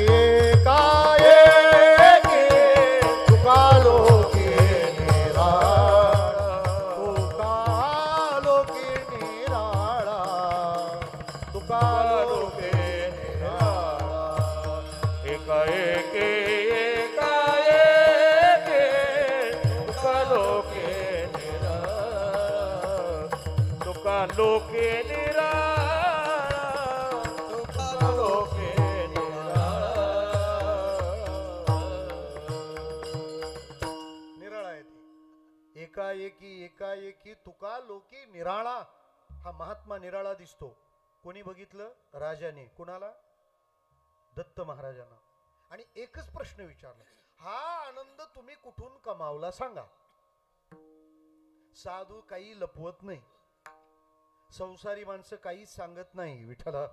तुका लोकी निराळा, तुका लोकी निराळा, तुका लोकी निराळा. एकाएकी तुका लोके निराळा, तुका लोके निराळा, तुका लोके निराळा आहे ती. एकाएकी तुका लोकी निराळा. हा महात्मा निराळा दिसतो. कोणी बघितलं? राजाने. कुणाला? दत्त महाराजांना. आणि एकच प्रश्न विचारला, हा आनंद तुम्ही कुठून कमावला सांगा. साधू काही लपवत नाही, संसारी माणसं काहीच सांगत नाही. विठ्ठला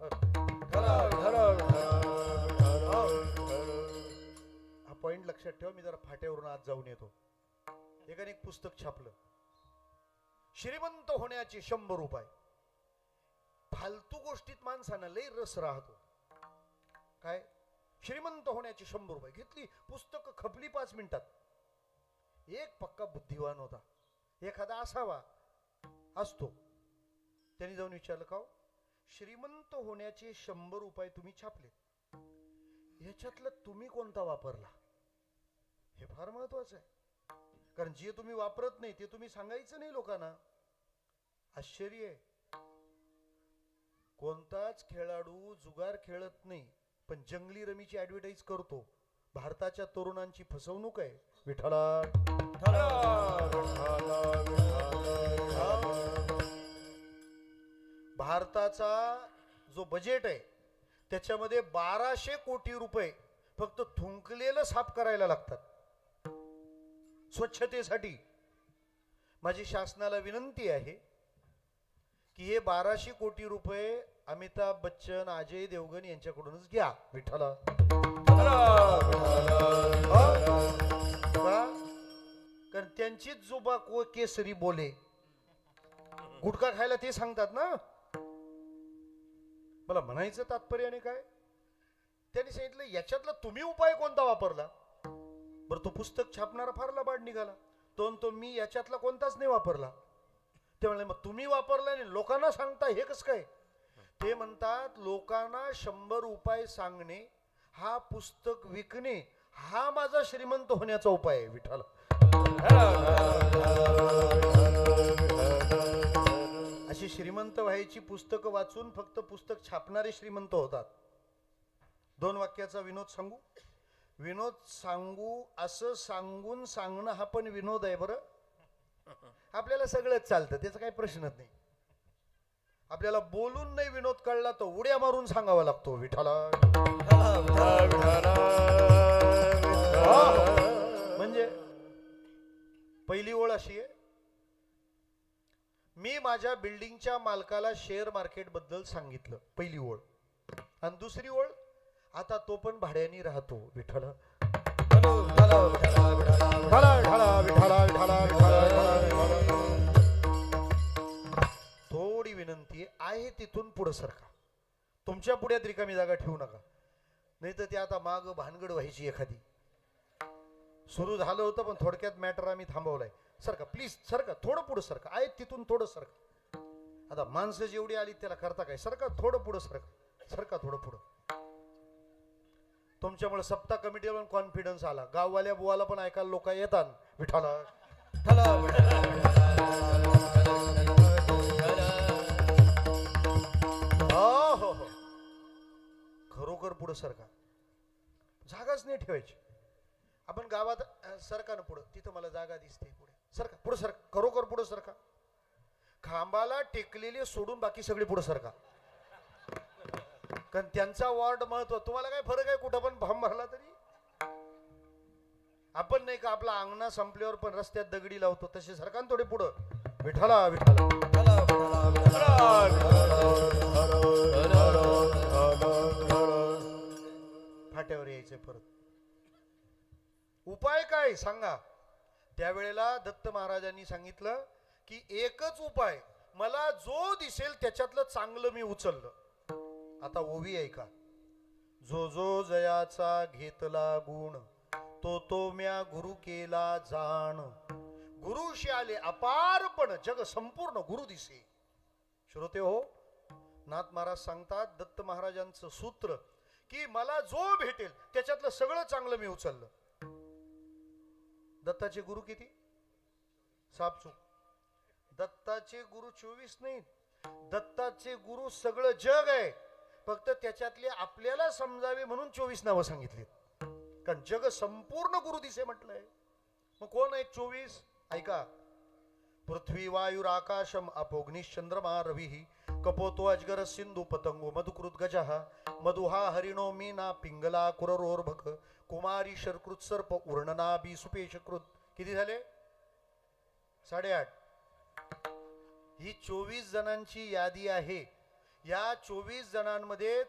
हा पॉइंट लक्षात ठेवा. मी जरा फाट्यावरून आज जाऊन येतो. एकाने एक पुस्तक छापलं, श्रीमंत होण्याचे 100 उपाय. फालतू गोष्टीत माणसानं लई रस राहतो. काय? श्रीमंत होण्याचे 100 उपाय. घेतली पुस्तक, खपली 5 मिनिटात. एक पक्का बुद्धिवान होता, एखादा असावा, असतो. त्यांनी जाऊन विचारलं, का श्रीमंत होण्याचे 100 उपाय तुम्ही छापले, याच्यातलं तुम्ही कोणता वापरला? हे फार महत्वाचं आहे. कारण जे तुम्ही वापरत नाही ते तुम्ही सांगायचं नाही लोकांना. आश्चर्य आहे. कोणताच खेळाडू जुगार खेळत नाही, पण जंगली रमीची ऍडव्हर्टाईज करतो. भारताच्या तरुणांची फसवणूक आहे. विठ्ठला भारताचा जो बजेट आहे त्याच्यामध्ये 1200 कोटी रुपये फक्त थुंकलेलं साफ करायला लागतात स्वच्छतेसाठी. माझी शासनाला विनंती आहे की हे 1200 कोटी रुपये अमिताभ बच्चन, अजय देवगण यांच्याकडूनच घ्या. विठ्ठला कारण त्यांचीच जुबा केसरी बोले. गुटखा खायला ते सांगतात ना. मला म्हणायचं तात्पर्याने काय, त्यांनी सांगितलं याच्यातला तुम्ही उपाय कोणता वापरला? बरं, तो पुस्तक छापणारा फार लबाड निघाला. तो मी याच्यातला कोणताच नाही वापरला. ते म्हणले मग तुम्ही वापरला नाही, लोकांना सांगता हे कसं काय? ते म्हणतात लोकांना 100 उपाय सांगणे, हा पुस्तक विकणे, हा माझा श्रीमंत होण्याचा उपाय आहे. विठ्ठल अशी श्रीमंत व्हायची पुस्तकं वाचून फक्त पुस्तक छापणारे श्रीमंत होतात. 2 वाक्याचा विनोद सांगू. विनोद सांगू असं सांगून सांगणं हा पण विनोद आहे. बरं, आपल्याला सगळंच चालतं, त्याचा काही प्रश्नच नाही. आपल्याला बोलून नाही विनोद कळला तर उड्या मारून सांगावा लागतो. विठ्ठला म्हणजे पहिली ओळ अशी आहे, मी माझ्या बिल्डिंगच्या मालकाला शेअर मार्केट बद्दल सांगितलं. पहिली ओळ. आणि दुसरी ओळ, आता तो पण भाड्याने राहतो. विठ्ठल विठाला विठाला विठाला विठाला विठाला विठाला. थोडी विनंती आहे तिथून पुढे सरका. तुमच्या पुढ्यात रिकामी जागा ठेवू नका, नाही तर ते आता माग भानगड व्हायची एखादी. सुरू झालं होतं पण थोडक्यात मॅटर आम्ही थांबवलाय. सरका प्लीज, सरका थोडं पुढं सरका. आहे तिथून थोडं सरका. आता माणसं जेवढी आली त्याला करता काय, सरका थोडं पुढं सरका, सरका थोडं पुढं. तुमच्यामुळे सप्ताह कमिटीवर कॉन्फिडन्स आला. गाववाल्या बुवाला पण ऐकायला लोक येतात. विठाला विठाला हो हो, खरोखर पुढं सरका. जागाच नाही ठेवायची. आपण गावात सरका ना पुढं, तिथं मला जागा दिसते पुढे. सरका पुढं सरका, खरोखर पुढं सरका. खांबाला टेकलेले सोडून बाकी सगळे पुढं सरका, कारण त्यांचा वॉर्ड महत्व. तुम्हाला काय फरक आहे कुठं पण फॉर्म भरला तरी. आपण नाही का आपला अंगणा संपल्यावर पण रस्त्यात दगडी लावतो तसे सरका थोडे पुढं. विठाला विठाला फाट्यावर यायचे परत. उपाय काय सांगा. त्यावेळेला दत्त महाराजांनी सांगितलं की एकच उपाय, मला जो दिसेल त्याच्यातलं चांगलं मी उचललं. आता ओवी आहे का, जो जो जयाचा घेतला गुण, तो तो म्या गुरु केला जाण. गुरुशी आले अपारपण, जग संपूर्ण गुरु दिसे. श्रोते हो, नाथ महाराज सांगतात दत्त महाराजांचं सूत्र की मला जो भेटेल त्याच्यातलं सगळं चांगलं मी उचललं. दत्ताचे गुरु किती? सापचूक. दत्ताचे गुरु 24 नाहीत. दत्ताचे गुरु सगळं जग आहे, फक्त त्याच्यातले आपल्याला समजावे म्हणून 24 नावं सांगितली. कारण जग संपूर्ण गुरु दिसे म्हटलंय. मग कोण आहे 24? ऐका. पृथ्वी वायुर आकाशम अपोग्निश्चंद्रमा रवी कपोतो अजगर सिंधू पतंगो मधुकृत गजः मधुहा हरिणो मीना पिंगला कुररोर्भक कुमारी शर्कृत सर्प उर्णना बी सुपेशकृत. किती झाले? 8.5. ही 24 जणांची यादी आहे. या 24 जणांमध्ये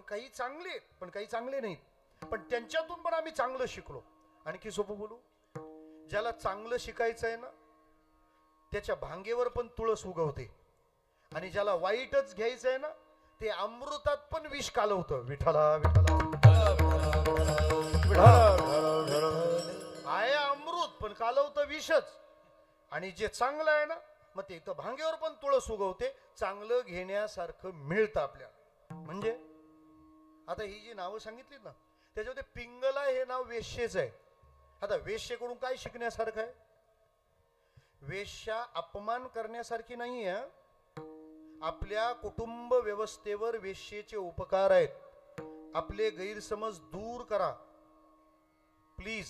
काही चांगले पण काही चांगले नाहीत, पण त्यांच्यातून पण आम्ही चांगलं शिकलो. आणखी सोपं बोलू, ज्याला चांगलं शिकायचं आहे ना त्याच्या भांगेवर पण तुळस उगवते, आणि ज्याला वाईटच घ्यायचं आहे ना ते अमृतात पण विष कालवतं. विठाला विठाला आहे अमृत पण कालवतं विषच. आणि जे चांगलं आहे ना मग ते इथं भांगेवर पण तुळस उगवते. चांगलं घेण्यासारखं मिळतं आपल्याला. म्हणजे आता ही जी नावं सांगितली ना त्याच्यामध्ये पिंगला हे नाव वेश्येच आहे. आता वेश्येकडून काय शिकण्यासारखं आहे? वेश्या अपमान करण्यासारखी नाही आहे. आपल्या कुटुंब व्यवस्थेवर वेश्येचे उपकार आहेत. आपले गैरसमज दूर करा प्लीज.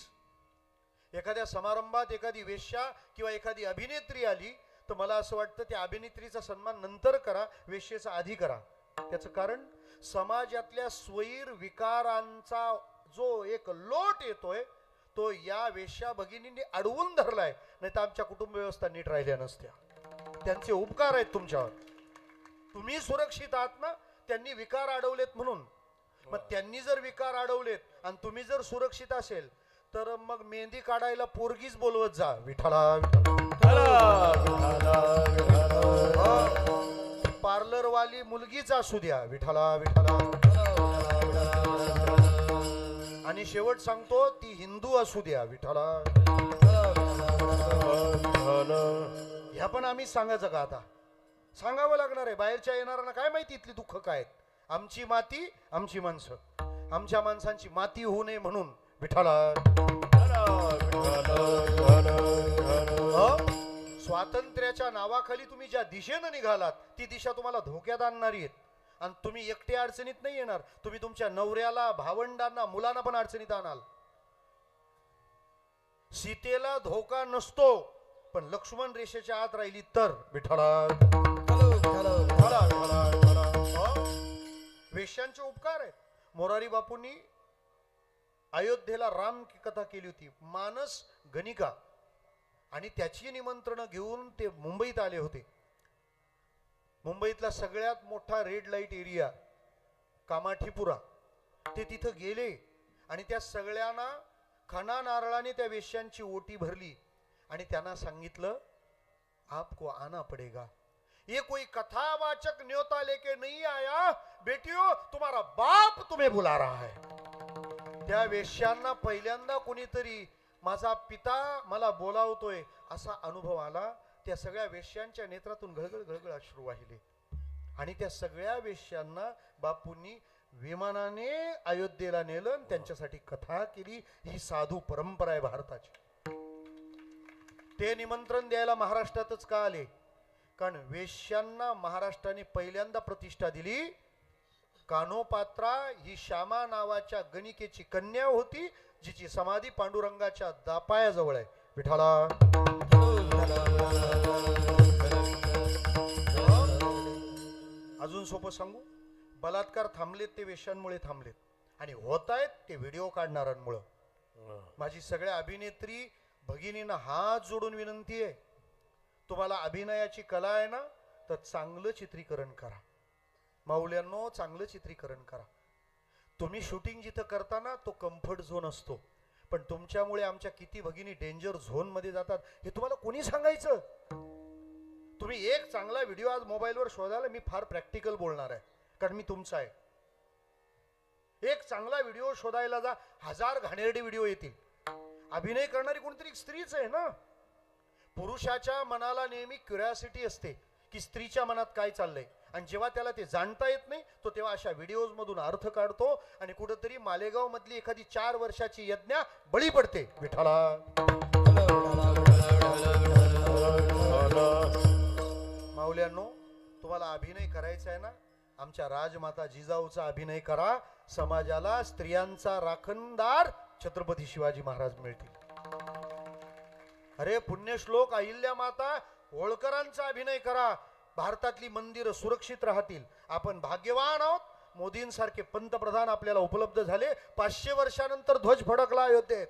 एखाद्या समारंभात एखादी वेश्या किंवा एखादी अभिनेत्री आली तर मला असं वाटतं त्या अभिनेत्रीचा सन्मान नंतर करा, वेश्येचा आधी करा. त्याचं कारण समाजातल्या स्वैर विकारांचा जो एक लोट येतोय तो या वेश्या भगिनींनी अडवून धरलाय. नाही तर आमच्या कुटुंब व्यवस्था नीट राहिल्या नसत्या. त्यांचे उपकार आहेत तुमच्यावर. तुम्ही सुरक्षित आहात ना, त्यांनी विकार अडवलेत म्हणून. मग त्यांनी जर विकार अडवलेत आणि तुम्ही जर सुरक्षित असेल तर मग मेहंदी काढायला पोरगीच बोलवत जा. विठाला पार्लर वाली मुलगीच असू द्या. विठाला विठाला. आणि शेवट सांगतो ती हिंदू असू द्या. विठाला. ह्या पण आम्ही सांगायचं का? आता सांगावं लागणार आहे. बाहेरच्या येणाऱ्यांना काय माहिती इथली दुःख काय. आमची माती आमची माणसं, आमच्या माणसांची माती होऊ नये म्हणून. विठाला. स्वातंत्र्याच्या नावाखाली तुम्ही ज्या दिशेनं निघालात ती दिशा तुम्हाला धोक्यात आणणारी आहेत. आणि तुम्ही एकटे अडचणीत नाही येणार, तुम्ही तुमच्या नवऱ्याला, भावंडांना, मुलांना पण अडचणीत आणाल. सीतेला धोका नसतो पण लक्ष्मण रेषेच्या आत राहिली तर. विठाला. वेश्यांचे उपकार आहेत. मोरारी बापूंनी अयोध्येला राम की कथा केली होती, मानस गणिका, आणि त्याची निमंत्रण घेऊन ते मुंबईत आले होते. मुंबईतला सगळ्यात मोठा रेड लाईट एरिया कामाठीपुरा, ते तिथं गेले आणि त्या सगळ्यांना खणा नारळाने त्या वेश्यांची ओटी भरली आणि त्यांना सांगितलं, आपको आना पडेगा, ये कोई कथावाचक न्योता लेके नहीं आया, बेटियों तुम्हारा बाप तुम्हें बुला रहा है. त्या वेश्यांना पहिल्यांदा कोणीतरी माझा पिता मला बोलावतोय असा अनुभव आला. त्या सगळ्या वेश्यांच्या नेत्रातून घळघळ घळघळ अश्रू वाहिले आणि त्या सगळ्या वेश्यांना बापूंनी विमानाने अयोध्येला नेलं आणि त्यांच्यासाठी कथा केली. ही साधू परंपरा आहे भारताची. ते निमंत्रण द्यायला महाराष्ट्रातच का आले? कारण वेश्यांना महाराष्ट्राने पहिल्यांदा प्रतिष्ठा दिली. कानोपात्रा ही श्यामा नावाच्या गणिकेची कन्या होती, जिची समाधी पांडुरंगाच्या दापायाजवळ आहे. विठाला अजून सोपं सांगू, बलात्कार थांबलेत ते वेश्यांमुळे थांबलेत आणि होत आहेत ते व्हिडिओ काढणाऱ्यांमुळं. माझी सगळ्या अभिनेत्री भगिनींना हात जोडून विनंती आहे, तुम्हाला अभिनयाची कला आहे ना, तर चांगलं चित्रीकरण करा. माऊल्यांनो, चांगलं चित्रीकरण करा. तुम्ही शूटिंग जिथं करताना तो कम्फर्ट झोन असतो, पण तुमच्यामुळे आमच्या किती भगिनी डेंजर झोन मध्ये जातात हे तुम्हाला कोणी सांगायचं? तुम्ही एक चांगला व्हिडिओ आज मोबाईलवर शोधायला, मी फार प्रॅक्टिकल बोलणार आहे कारण मी तुमचा आहे. एक चांगला व्हिडिओ शोधायला जा, 1000 घाणेरडे व्हिडिओ येतील. अभिनय करणारी कोणतरी स्त्रीच आहे ना. पुरुषाच्या मनाला नेहमी क्युरिओसिटी असते की स्त्रीच्या मनात काय चाललंय, आणि जेव्हा त्याला ते जाणता येत नाही तो तेव्हा अशा व्हिडिओज मधून अर्थ काढतो आणि कुठेतरी मालेगाव मधली एखादी 4 वर्षाची यज्ञा बळी पडते. विठाला माऊल्यांनो, तुम्हाला अभिनय करायचा आहे ना, आमच्या राजमाता जिजाऊचा अभिनय करा. समाजाला स्त्रियांचा राखणदार छत्रपती शिवाजी महाराज मिळतील. अरे पुण्यश्लोक अहिल्या माता होळकरांचा अभिनय करा. भारतातली मंदिरं सुरक्षित राहतील. आपण भाग्यवान आहोत, मोदींसारखे पंतप्रधान आपल्याला उपलब्ध झाले. 500 वर्षानंतर ध्वज फडकला अयोध्येत.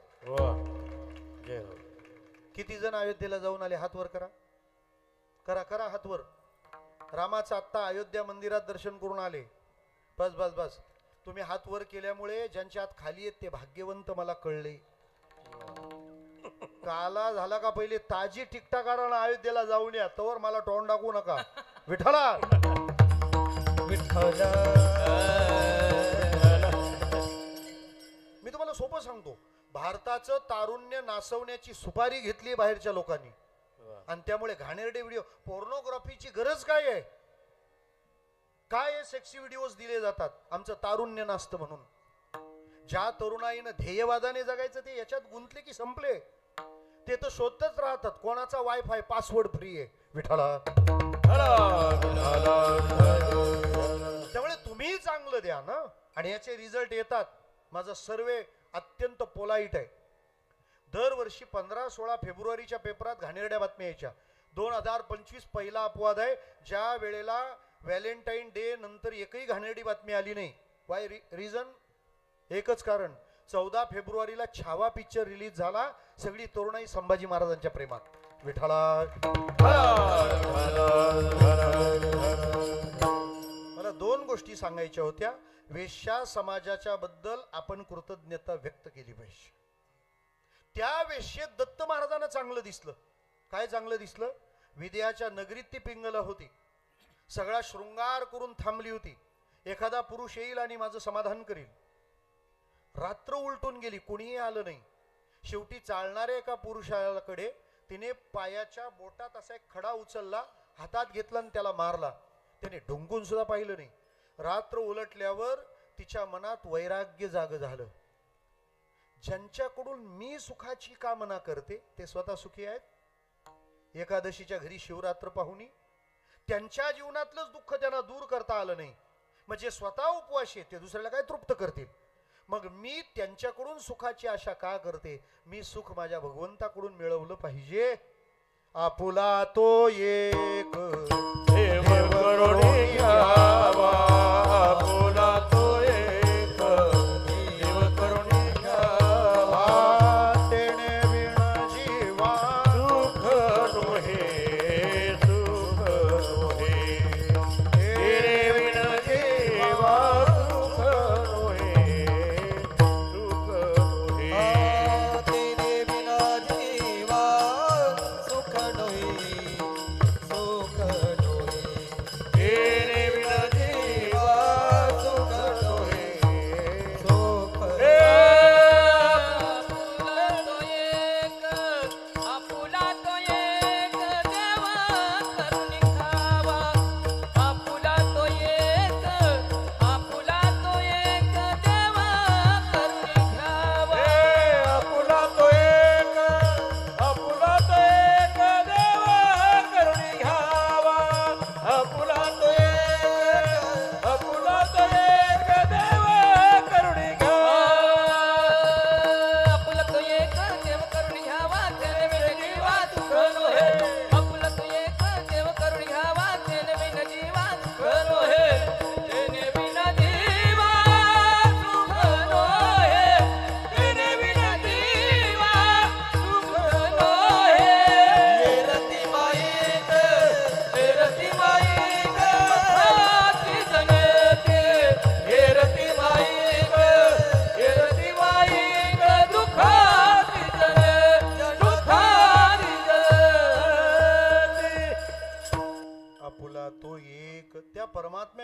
किती जण अयोध्येला जाऊन आले? हात वर करा, करा करा हात वर. रामाचं आत्ता अयोध्या मंदिरात दर्शन करून आले. बस बस बस. तुम्ही हात वर केल्यामुळे ज्यांच्या हात खाली आहेत ते भाग्यवंत मला कळले. काला झाला का पहिले ताजी टिकटाकाराला अयोध्येला जाऊन या, तवर मला तोंड दाखवू नका. विठ्ठला विठ्ठला. मी तुम्हाला सोपं सांगतो, भारताचं तारुण्य नासवण्याची सुपारी घेतली बाहेरच्या लोकांनी आणि त्यामुळे घाणेरडे व्हिडिओ. पोर्नोग्राफीची गरज काय आहे? काय सेक्सी व्हिडिओज दिले जातात आमचं तारुण्य नासतं म्हणून. ज्या तरुणाईनं ध्येयवादाने जगायचं ते याच्यात गुंतले की संपले. ते तर शोधतच राहतात कोणाचा वायफाय पासवर्ड फ्री आहे. विठाला त्यामुळे तुम्ही चांगलं द्या ना, आणि याचे रिझल्ट येतात. माझा सर्वे अत्यंत पोलाईट आहे. दरवर्षी 15-16 फेब्रुवारीच्या पेपरात घाणेरड्या बातम्या यायच्या. 2025 पहिला अपवाद आहे ज्या वेळेला व्हॅलेंटाईन डे नंतर एकही घाणेरडी बातमी आली नाही. Y reason? एकच कारण, 14 फेब्रुवारीला छावा पिक्चर रिलीज झाला. सगळी तरुणाई संभाजी महाराजांच्या प्रेमात. विठाला मला 2 गोष्टी सांगायच्या होत्या. वेश्या समाजाच्या बद्दल आपण कृतज्ञता व्यक्त केली पाहिजे. त्या वेश्येत दत्त महाराजांना चांगलं दिसलं. काय चांगलं दिसलं? विद्याच्या नगरीत ती पिंगला होती, सगळा शृंगार करून थांबली होती. एखादा पुरुष येईल आणि माझं समाधान करील. रात्र उलटून गेली, कोणीही आलं नाही. शेवटी चालणाऱ्या एका पुरुषाकडे तिने पायाच्या बोटात असा एक खडा उचलला, हातात घेतला आणि त्याला मारला. त्याने ढुंकून सुद्धा पाहिलं नाही. रात्र उलटल्यावर तिच्या मनात वैराग्य जाग झालं. ज्यांच्याकडून मी सुखाची कामना करते ते स्वतः सुखी आहेत. एकादशीच्या घरी शिवरात्र पाहुणी, त्यांच्या जीवनातलंच दुःख त्यांना दूर करता आलं नाही. म्हणजे स्वतः उपवाशी आहेत ते दुसऱ्याला काय तृप्त करतील? मग मी त्यांच्याकडून सुखाची आशा का करते? मी सुख माझ्या भगवंताकडून मिळवलं पाहिजे. आपुला तो एक देव करुणी घ्यावा, आपुला तो एक देव करुणी घ्यावा. तेने विण जीवा सुख नोहे, सुख नोहे. तेरे विण जीवा सुख नोहे, सुख नोहे.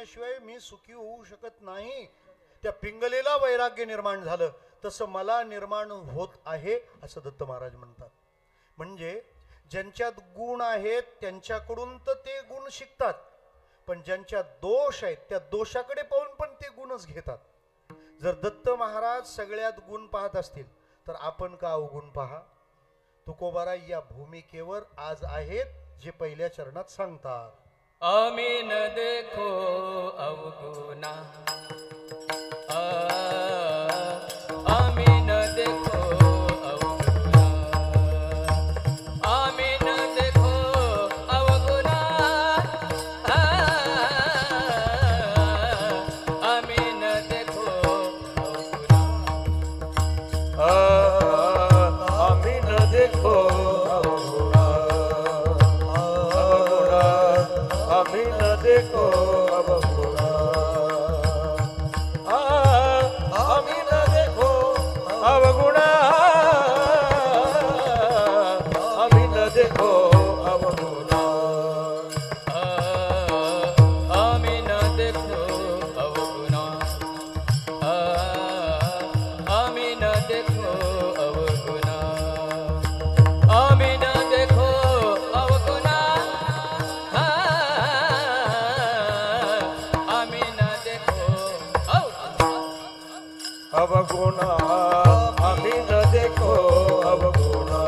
केल्याशिवाय मी सुखी होऊ शकत नाही. त्या पिंगलेला वैराग्य निर्माण झालं तसं मला निर्माण होत आहे असं दत्त महाराज म्हणतात. म्हणजे ज्यांच्यात गुण आहेत त्यांच्याकडून तर ते गुण शिकतात, पण ज्यांच्यात दोष आहेत त्या दोषाकडे पाहून पण ते गुणच घेतात. जर दत्त महाराज सगळ्यात गुण पाहत असतील तर आपण का अवगुण पहा. तुकोबाराय या भूमिकेवर आज आहेत जे पहिल्या चरणात सांगतात. आम्ही न देखो अवगुणा, आम्ही न देखो अवगुणा, आम्ही न देखो अवगुणा, आम्ही न देखो अवगुणा. आम्ही न देखो अवगुणा, अवगुणा, आम्ही न देखो अवगुणा, आम्ही न देखो अवगुणा, आम्ही न देखो अवगुणा. आम्ही न देखो अवगुणा, आम्ही न देखो अवगुणा, आम्ही न देखो अवगुणा, आम्ही न देखो अवगुणा, आम्ही न देखो अवगुणा, आम्ही न देखो अवगुणा,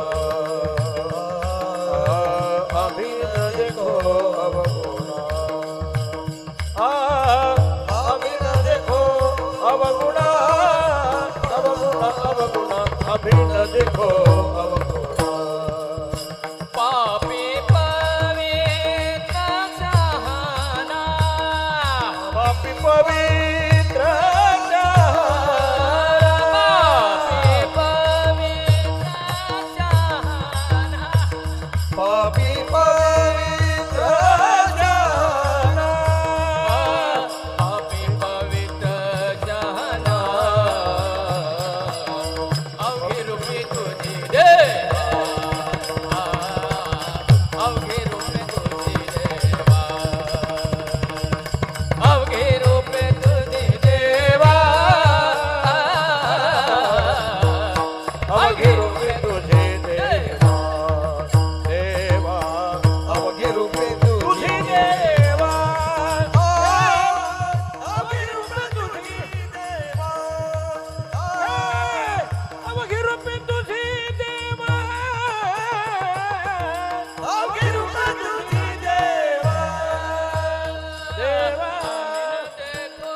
आम्ही न देखो अवगुणा, अवगुणा, अवगुणा, आम्ही न देखो अवगुणा. पापी पवित्र शहाणा, पापी पवित्र पापी पवित्र शहाणा, पापी पवित्र जाना, पापी पवित्र शहाणा, अवघे रूपी तुझी देवा, अवघे रूपी तुझी देवा, अवघे रूपे तुझी देवा, अवघे रूपे तुझे देवा, देवा, अवघे रूपे तुझी देवा, अवघे रूपे तुझी देवा, अवघे रूपे तुझी देवा, अवघे रूपे तुझी देवा, देवा. देखो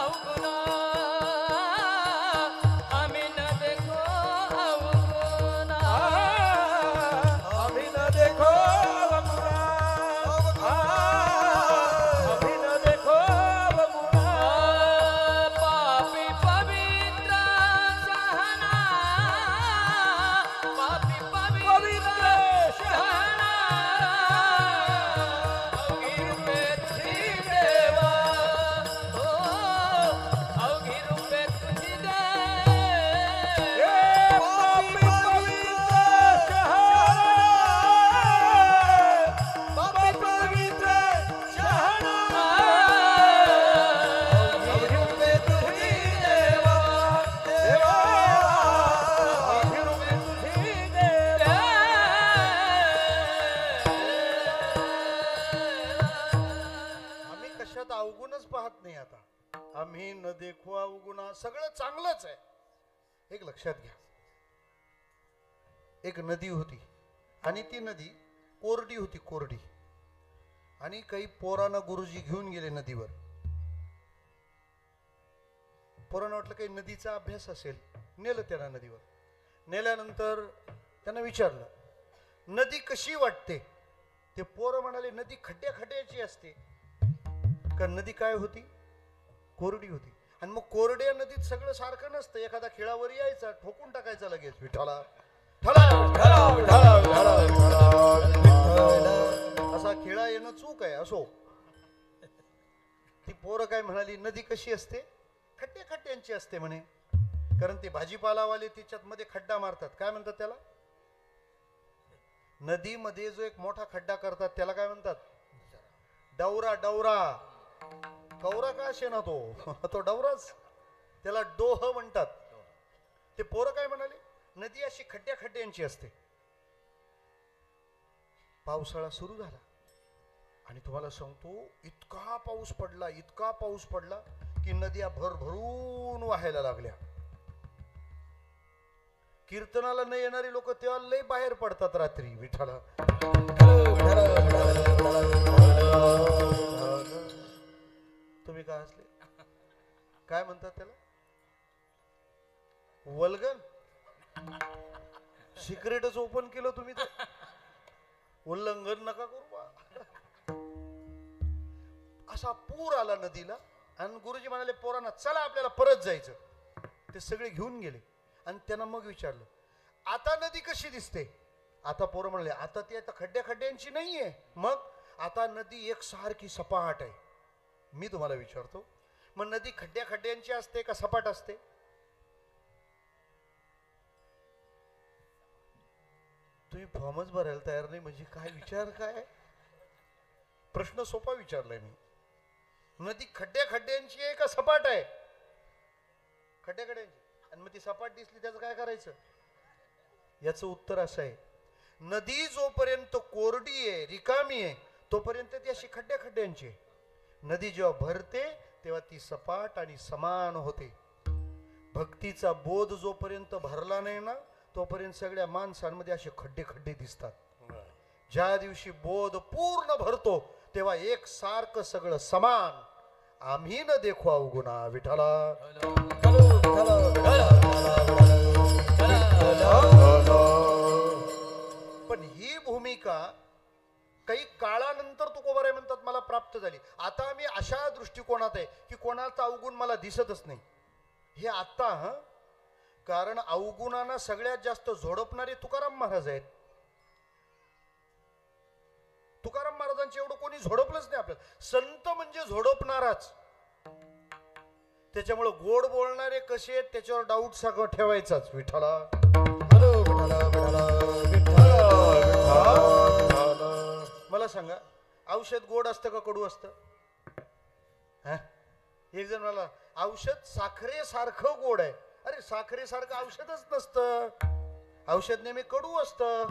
अवगुणा, आम्ही न देखो अवगुणा, अभी न देखो अवगुणा, अभी न देखो अवगुणा. पापी पवित्र शहाणा, पापी पवित्र शहाणा, अवघी रूपे तुझी देवा, हो अवघी रूपे तुझी ये देवा. पापी पवित्र शहाणा, पापी पवित्र शहाणा, अवघी रूपे तुझी देवा, देवा, अवघी रूपे तुझी देवा. आम्ही कशात अवगुणच पाहत नाही. आता आम्ही न देखो अवगुणा सगळं चांगलंच आहे. एक लक्षात घ्या, एक नदी होती आणि ती नदी कोरडी होती, कोरडी. आणि काही पोरांना गुरुजी घेऊन गेले नदीवर. पोरांना वाटलं काही नदीचा अभ्यास असेल, नेलं त्यांना नदीवर. नेल्यानंतर त्यांना विचारलं नदी कशी वाटते. ते पोरं म्हणाले नदी खड्ड्या खड्ड्याची असते. का नदी काय होती, कोरडी होती. आणि मग कोरड्या नदीत सगळं सारखं नसतं. एखादा खेळावर यायचा, ठोकून टाकायचा लगेच, विठाला ठला ठला ठला ठला ठला. असा खेळा येणं चूक आहे. असो, ती पोरं काय म्हणाली नदी कशी असते, खड्ड्या खड्ड्यांची असते म्हणे. कारण ते भाजीपालावाले तिच्यात मध्ये खड्डा मारतात. काय म्हणतात त्याला, नदीमध्ये जो एक मोठा खड्डा करतात त्याला काय म्हणतात, डवरा. डवरा कवरा का असे ना तो तो डवराच, त्याला डोह म्हणतात. ते पोरं काय म्हणाले, नदी अशी खड्ड्या खड्ड्यांची असते. पावसाळा सुरू झाला आणि तुम्हाला सांगतो इतका पाऊस पडला की नद्या भरभरून वाहायला लागल्या. कीर्तनाला न येणारी लोक तेव्हा लय बाहेर पडतात रात्री विठाला. तुम्ही काय असले काय म्हणतात त्याला, वल्गन सिक्रेटच ओपन केलं तुम्ही तर. उल्लंघन नका करू बा. असा पूर आला नदीला आणि गुरुजी म्हणाले पोरांना चला आपल्याला परत जायचं. ते सगळे घेऊन गेले आणि त्यांना मग विचारलं आता नदी कशी दिसते. आता पोरं म्हणले आता ती आता खड्ड्या खड्ड्यांची नाहीये, मग आता नदी एकसारखी सपाट आहे. मी तुम्हाला विचारतो मग नदी खड्ड्या खड्ड्यांची असते का सपाट असते. तुम्ही फॉर्मच भरायला तयार नाही म्हणजे काय विचार काय. प्रश्न सोपा विचारलाय मी. नदी खड्ड्या खड्ड्यांची आहे का सपाट आहे. खड्ड्या खड्ड्यांची, आणि मग ती सपाट दिसली त्याचं काय करायचं. याचं उत्तर असं आहे नदी जोपर्यंत कोरडी आहे रिकामी आहे तोपर्यंत ती अशी खड्ड्या खड्ड्यांची आहे. नदी जेव्हा भरते तेव्हा ती सपाट आणि समान होते. भक्तीचा बोध जोपर्यंत भरला नाही ना तोपर्यंत सगळ्या माणसांमध्ये असे खड्डे खड्डे दिसतात. ज्या दिवशी बोध पूर्ण भरतो तेव्हा एक सारखं सगळं समान. आम्ही न देखो अवगुणा विठाला. पण ही भूमिका काही काळानंतर तुकोबाराय म्हणतात मला प्राप्त झाली. आता आम्ही अशा दृष्टिकोनात आहे की कोणाचा अवगुण मला दिसतच नाही. हे आता कारण अवगुणांना सगळ्यात जास्त झोडपणारे तुकाराम महाराज आहेत. तुकाराम महाराजांचे एवढं कोणी झोडपलंच नाही आपल्याला. संत म्हणजे झोडपणाराच. त्याच्यामुळे गोड बोलणारे कसे आहेत त्याच्यावर डाऊट सगळं ठेवायचाच विठाला. मला सांगा औषध गोड असतं का कडू असतं. एक जण मला औषध साखरेसारखं गोड आहे. अरे साखरेसारखं औषधच नसतं. औषध नेहमी कडू असतं.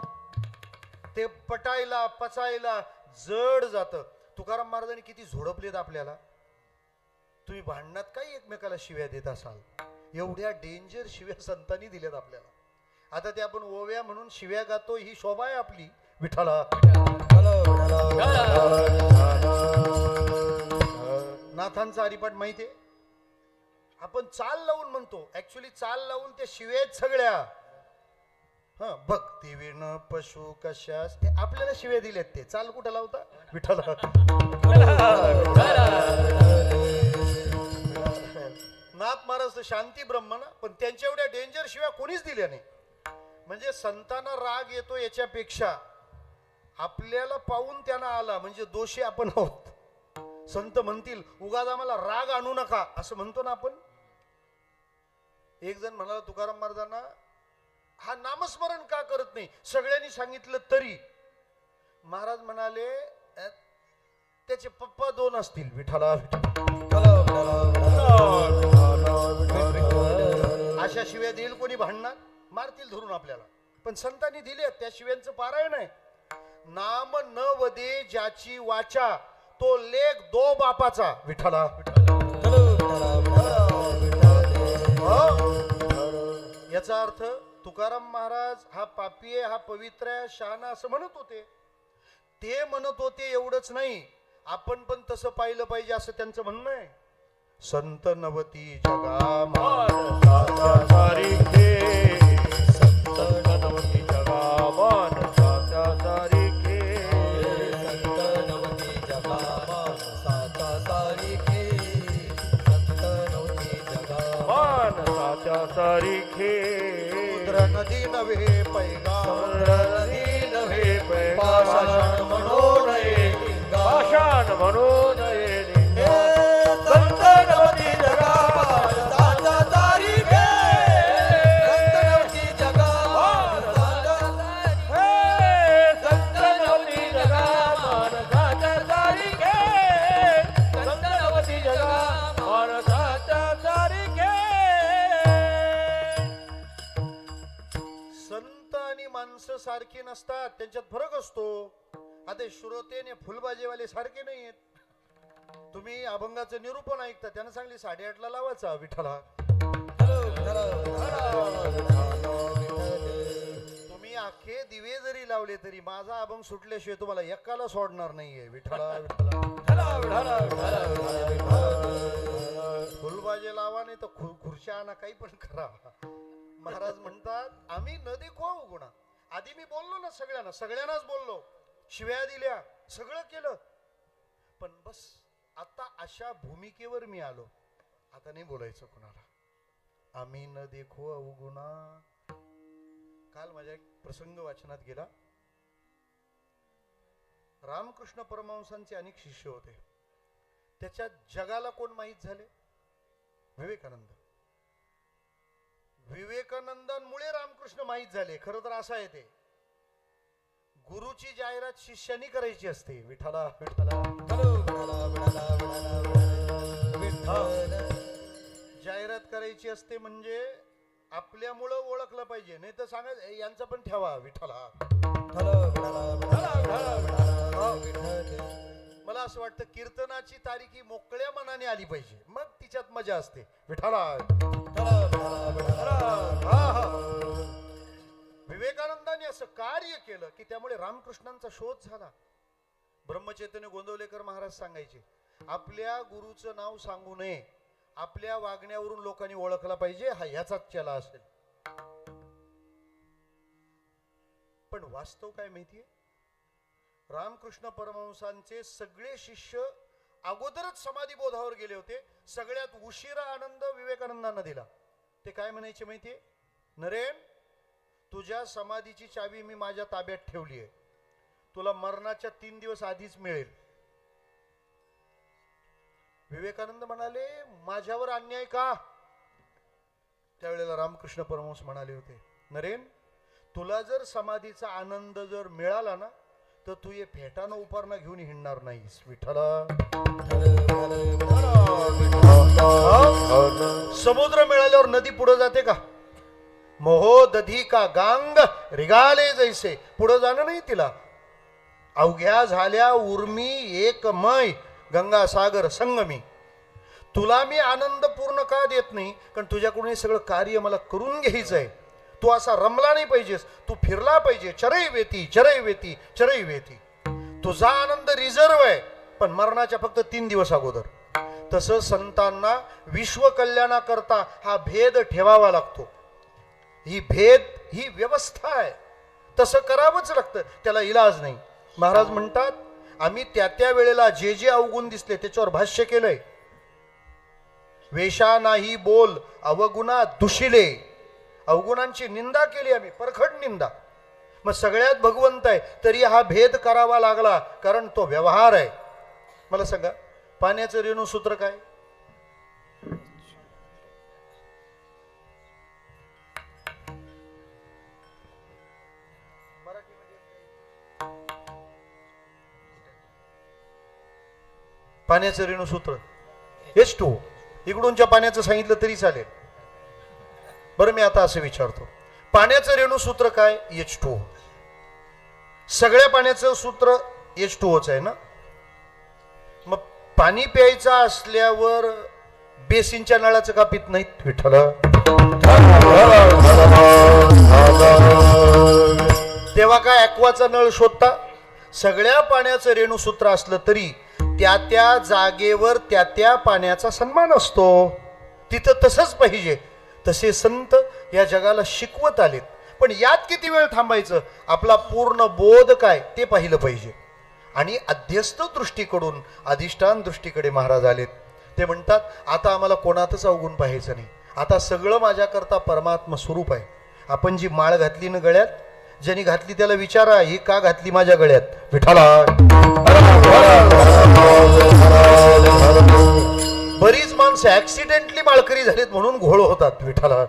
ते पटायला पचायला जड जातं. तुकाराम महाराजांनी किती झोडपलेत आपल्याला. तुम्ही भांडणात काही एकमेकाला शिव्या देत असाल एवढ्या डेंजर शिव्या संतांनी दिल्यात आपल्याला. आता ते आपण ओव्या म्हणून शिव्या गातो ही शोभा आहे आपली विठाला. नाथांचा हरिपाठ माहितीये आपण चाल लावून म्हणतो. ऍक्च्युली चाल लावून ते शिव्या आहेत सगळ्या. भक्ती विण पशु कशास आपल्याला शिव्या दिल्यात. ते चाल कुठं लावता विठाला. नाथ महाराज शांती ब्रह्म ना, पण त्यांच्या एवढ्या डेंजर शिव्या कोणीच दिल्या नाही. म्हणजे संतांना राग येतो याच्यापेक्षा आपल्याला पाहून त्यांना आला म्हणजे दोषी आपण आहोत. संत म्हणतील उगाच आम्हाला राग आणू नका असं म्हणतो ना आपण. एक जण म्हणाला तुकाराम महाराजांना हा नामस्मरण का करत नाही. सगळ्यांनी सांगितलं तरी. महाराज म्हणाले त्याचे पप्पा दोन असतील विठाला. अशा शिव्या देईल कोणी भांडणार मारतील धरून आपल्याला. पण संतांनी दिले त्या शिव्यांचं पारायण आहे. नाम न वदे ज्याची वाचा तो लेख दो बापाचा विठाला. याचा अर्थ तुकाराम महाराज हा पापी आहे हा पवित्र आहे शहाणा असं म्हणत होते. ते म्हणत होते एवढंच नाही आपण पण तसं पाहिलं पाहिजे असं त्यांचं म्हणणं आहे. संत नवती जगा सारिखे संत नवती जगा मानसाच्या सारिखे संत नवती जगा मानसाच्या सारिखे संत नवती जगा मानसाच्या सारिखे रुद्र नदी नव्हे पैगाम नदी नव्हे पाषाण म्हणू नये लिंगा. पाषाण म्हणू नये लिंगा. संत नवती जगा मानसाच्या सारिखे संत नवती जगा मानसाच्या संत नवती जगा मानसाच्या सारिखे संत नवती जगा माणसं सारखी नसतात, त्यांच्यात फरक असतो. आता श्रोते ने फुलबाजीवाले सारखे नाही आहेत. तुम्ही अभंगाचं निरूपण ऐकता, त्यानं सांगली 8:30ला लावायचा विठ्ठला. तुम्ही अख्खे दिवे जरी लावले तरी माझा अभंग सुटल्याशिवाय तुम्हाला एकाला सोडणार नाहीये विठ्ठला विठ्ठला. फुलबाजी लावा नाही तर खुर्च्या आणा, काही पण करा. महाराज म्हणतात आम्ही न देखो गुणा. आधी मी बोललो ना सगळ्यांनाच बोललो, शिव्या दिल्या, सगळं केलं, पण बस आता अशा भूमिकेवर मी आलो, आता नाही बोलायचं कुणाला. आम्ही न देखो अवगुणा. काल माझ्या एक प्रसंग वाचनात गेला. रामकृष्ण परमहंसांचे अनेक शिष्य होते. त्याच्या जगाला कोण माहीत झाले? विवेकानंद. विवेकानंदांमुळे रामकृष्ण माहीत झाले. खरं तर असं आहे, ते गुरुची जाहिरात शिष्यानी करायची असते. विठ्ठला विठ्ठला. जाहिरात करायची असते म्हणजे आपल्यामुळं ओळखलं पाहिजे, नाही तर सांगा यांचा पण ठेवा विठ्ठला. मला असं वाटतं कीर्तनाची तारीखी मोकळ्या मनाने आली पाहिजे, मग तिच्यात मजा असते. विठ्ठला. विवेकानंदांनी असं कार्य केलं की त्यामुळे रामकृष्णांचा शोध झाला. ब्रह्मचैतन्य गोंदवलेकर महाराज सांगायचे, आपल्या गुरुचं नाव सांगू नये, आपल्या वागण्यावरून लोकांनी ओळखला पाहिजे हा ह्याचाच चला असेल. पण वास्तव काय माहितीये? रामकृष्ण परमहंसांचे सगळे शिष्य अगोदरच समाधी बोधावर गेले होते. सगळ्यात उशिरा आनंद विवेकानंदांना दिला. ते काय म्हणायचे माहितीये? नरेन, तुझ्या समाधीची चावी मी माझ्या ताब्यात ठेवली आहे, तुला मरणाच्या 3 दिवस आधीच मिळेल. विवेकानंद म्हणाले, माझ्यावर अन्याय का? त्यावेळेला रामकृष्ण परमहंस म्हणाले होते, नरेन, तुला जर समाधीचा आनंद जर मिळाला ना तर तू ये फेटानं उपारणं घेऊन हिंडणार नाहीस. विठ्ठला. समुद्र मिळाल्यावर नदी पुढे जाते का? मोहो दधी का गांग रिगाले जैसे. पुढे जाणं नाही तिला. अवघ्या झाल्या उर्मी एकमय गंगा सागर संगमी. तुला मी आनंद पूर्ण का देत नाही? कारण तुझ्याकडून हे सगळं कार्य मला करून घ्यायचंय. तू असा रमला नाही पाहिजेस, तू फिरला पाहिजे. चरई वेती चरई वेती चरई वेती. तुझा आनंद रिझर्व आहे, पण मरणाच्या फक्त 3 दिवस अगोदर. तसं संतांना विश्व कल्याणाकरता हा भेद ठेवावा लागतो. ही व्यवस्था आहे, तसं करावंच लागतं, त्याला इलाज नाही. महाराज म्हणतात, आम्ही त्या वेळेला जे जे अवगुण दिसले त्याच्यावर भाष्य केलंय. वेशा नाही बोल अवगुणा दुशिले. अवगुणांची निंदा केली आम्ही, परखड निंदा. मग सगळ्यात भगवंत आहे तरी हा भेद करावा लागला, कारण तो व्यवहार आहे. मला सांगा, पाण्याचं रेणुसूत्र काय? पाण्याचं रेणुसूत्र H2O. इकडूनच्या पाण्याचं सांगितलं तरी चालेल. बरं, मी आता असं विचारतो, पाण्याचं रेणुसूत्र काय? H2O. सगळ्या पाण्याचं सूत्र H2Oच आहे ना? मग पाणी प्यायचं असल्यावर बेसिनच्या नळाचं का पित नाहीत? विठ्ठला. तेव्हा काय ॲक्वाचा नळ शोधता? सगळ्या पाण्याचं रेणुसूत्र असलं तरी त्या जागेवर त्या पाण्याचा सन्मान असतो. तिथं तसंच पाहिजे. तसे संत या जगाला शिकवत आलेत. पण यात किती वेळ थांबायचं? आपला पूर्ण बोध काय ते पाहिलं पाहिजे. आणि अध्यस्त दृष्टीकडून अधिष्ठान दृष्टीकडे महाराज आलेत. ते म्हणतात, आता आम्हाला कोणातच अवगुण पाहायचं नाही. आता सगळं माझ्याकरता परमात्मा स्वरूप आहे. आपण जी माळ घातली ना गळ्यात, ज्यांनी घातली त्याला विचारा, ही का घातली माझ्या गळ्यात? विठ्ठला. बरीच माणसं ऍक्सिडेंटली माळकरी झालीत म्हणून घोळ होतात. विठ्ठला.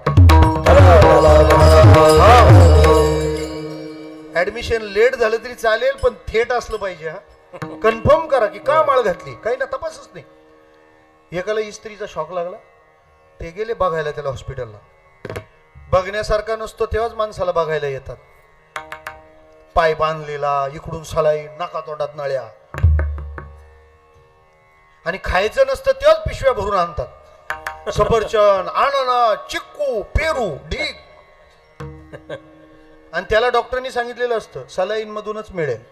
ऍडमिशन लेट झालं तरी चालेल, पण थेट असलं पाहिजे. हा, कन्फर्म करा की का माळ घातली. काही ना तपासच नाही. एकाला इस्त्रीचा शॉक लागला, ते गेले बघायला त्याला हॉस्पिटलला. बघण्यासारखा नसतो तेव्हाच माणसाला बघायला येतात. पाय बांधलेला, इकडून सलाई, नाका तोंडात नळ्या, आणि खायचं नसतं तेच पिशव्या भरून आणतात. सफरचंद, अननस, चिक्कू, पेरू, ढीक. आणि त्याला डॉक्टरनी सांगितलेलं असतं सलाईन मधूनच मिळेल.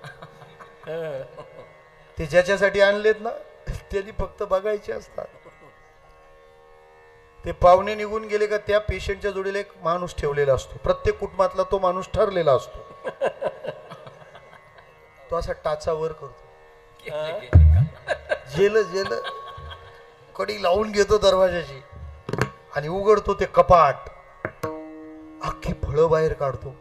ते ज्याच्यासाठी आणलेत ना त्यांनी फक्त बघायचे असतात. ते पाहुणे निघून गेले का त्या पेशंटच्या जोडीला एक माणूस ठेवलेला असतो. प्रत्येक कुटुंबातला तो माणूस ठरलेला असतो. तो असा टाचावर करतो, जेल जेल कडी लावून घेतो दरवाजाची आणि उघडतो ते कपाट, अख्खी फळं बाहेर काढतो.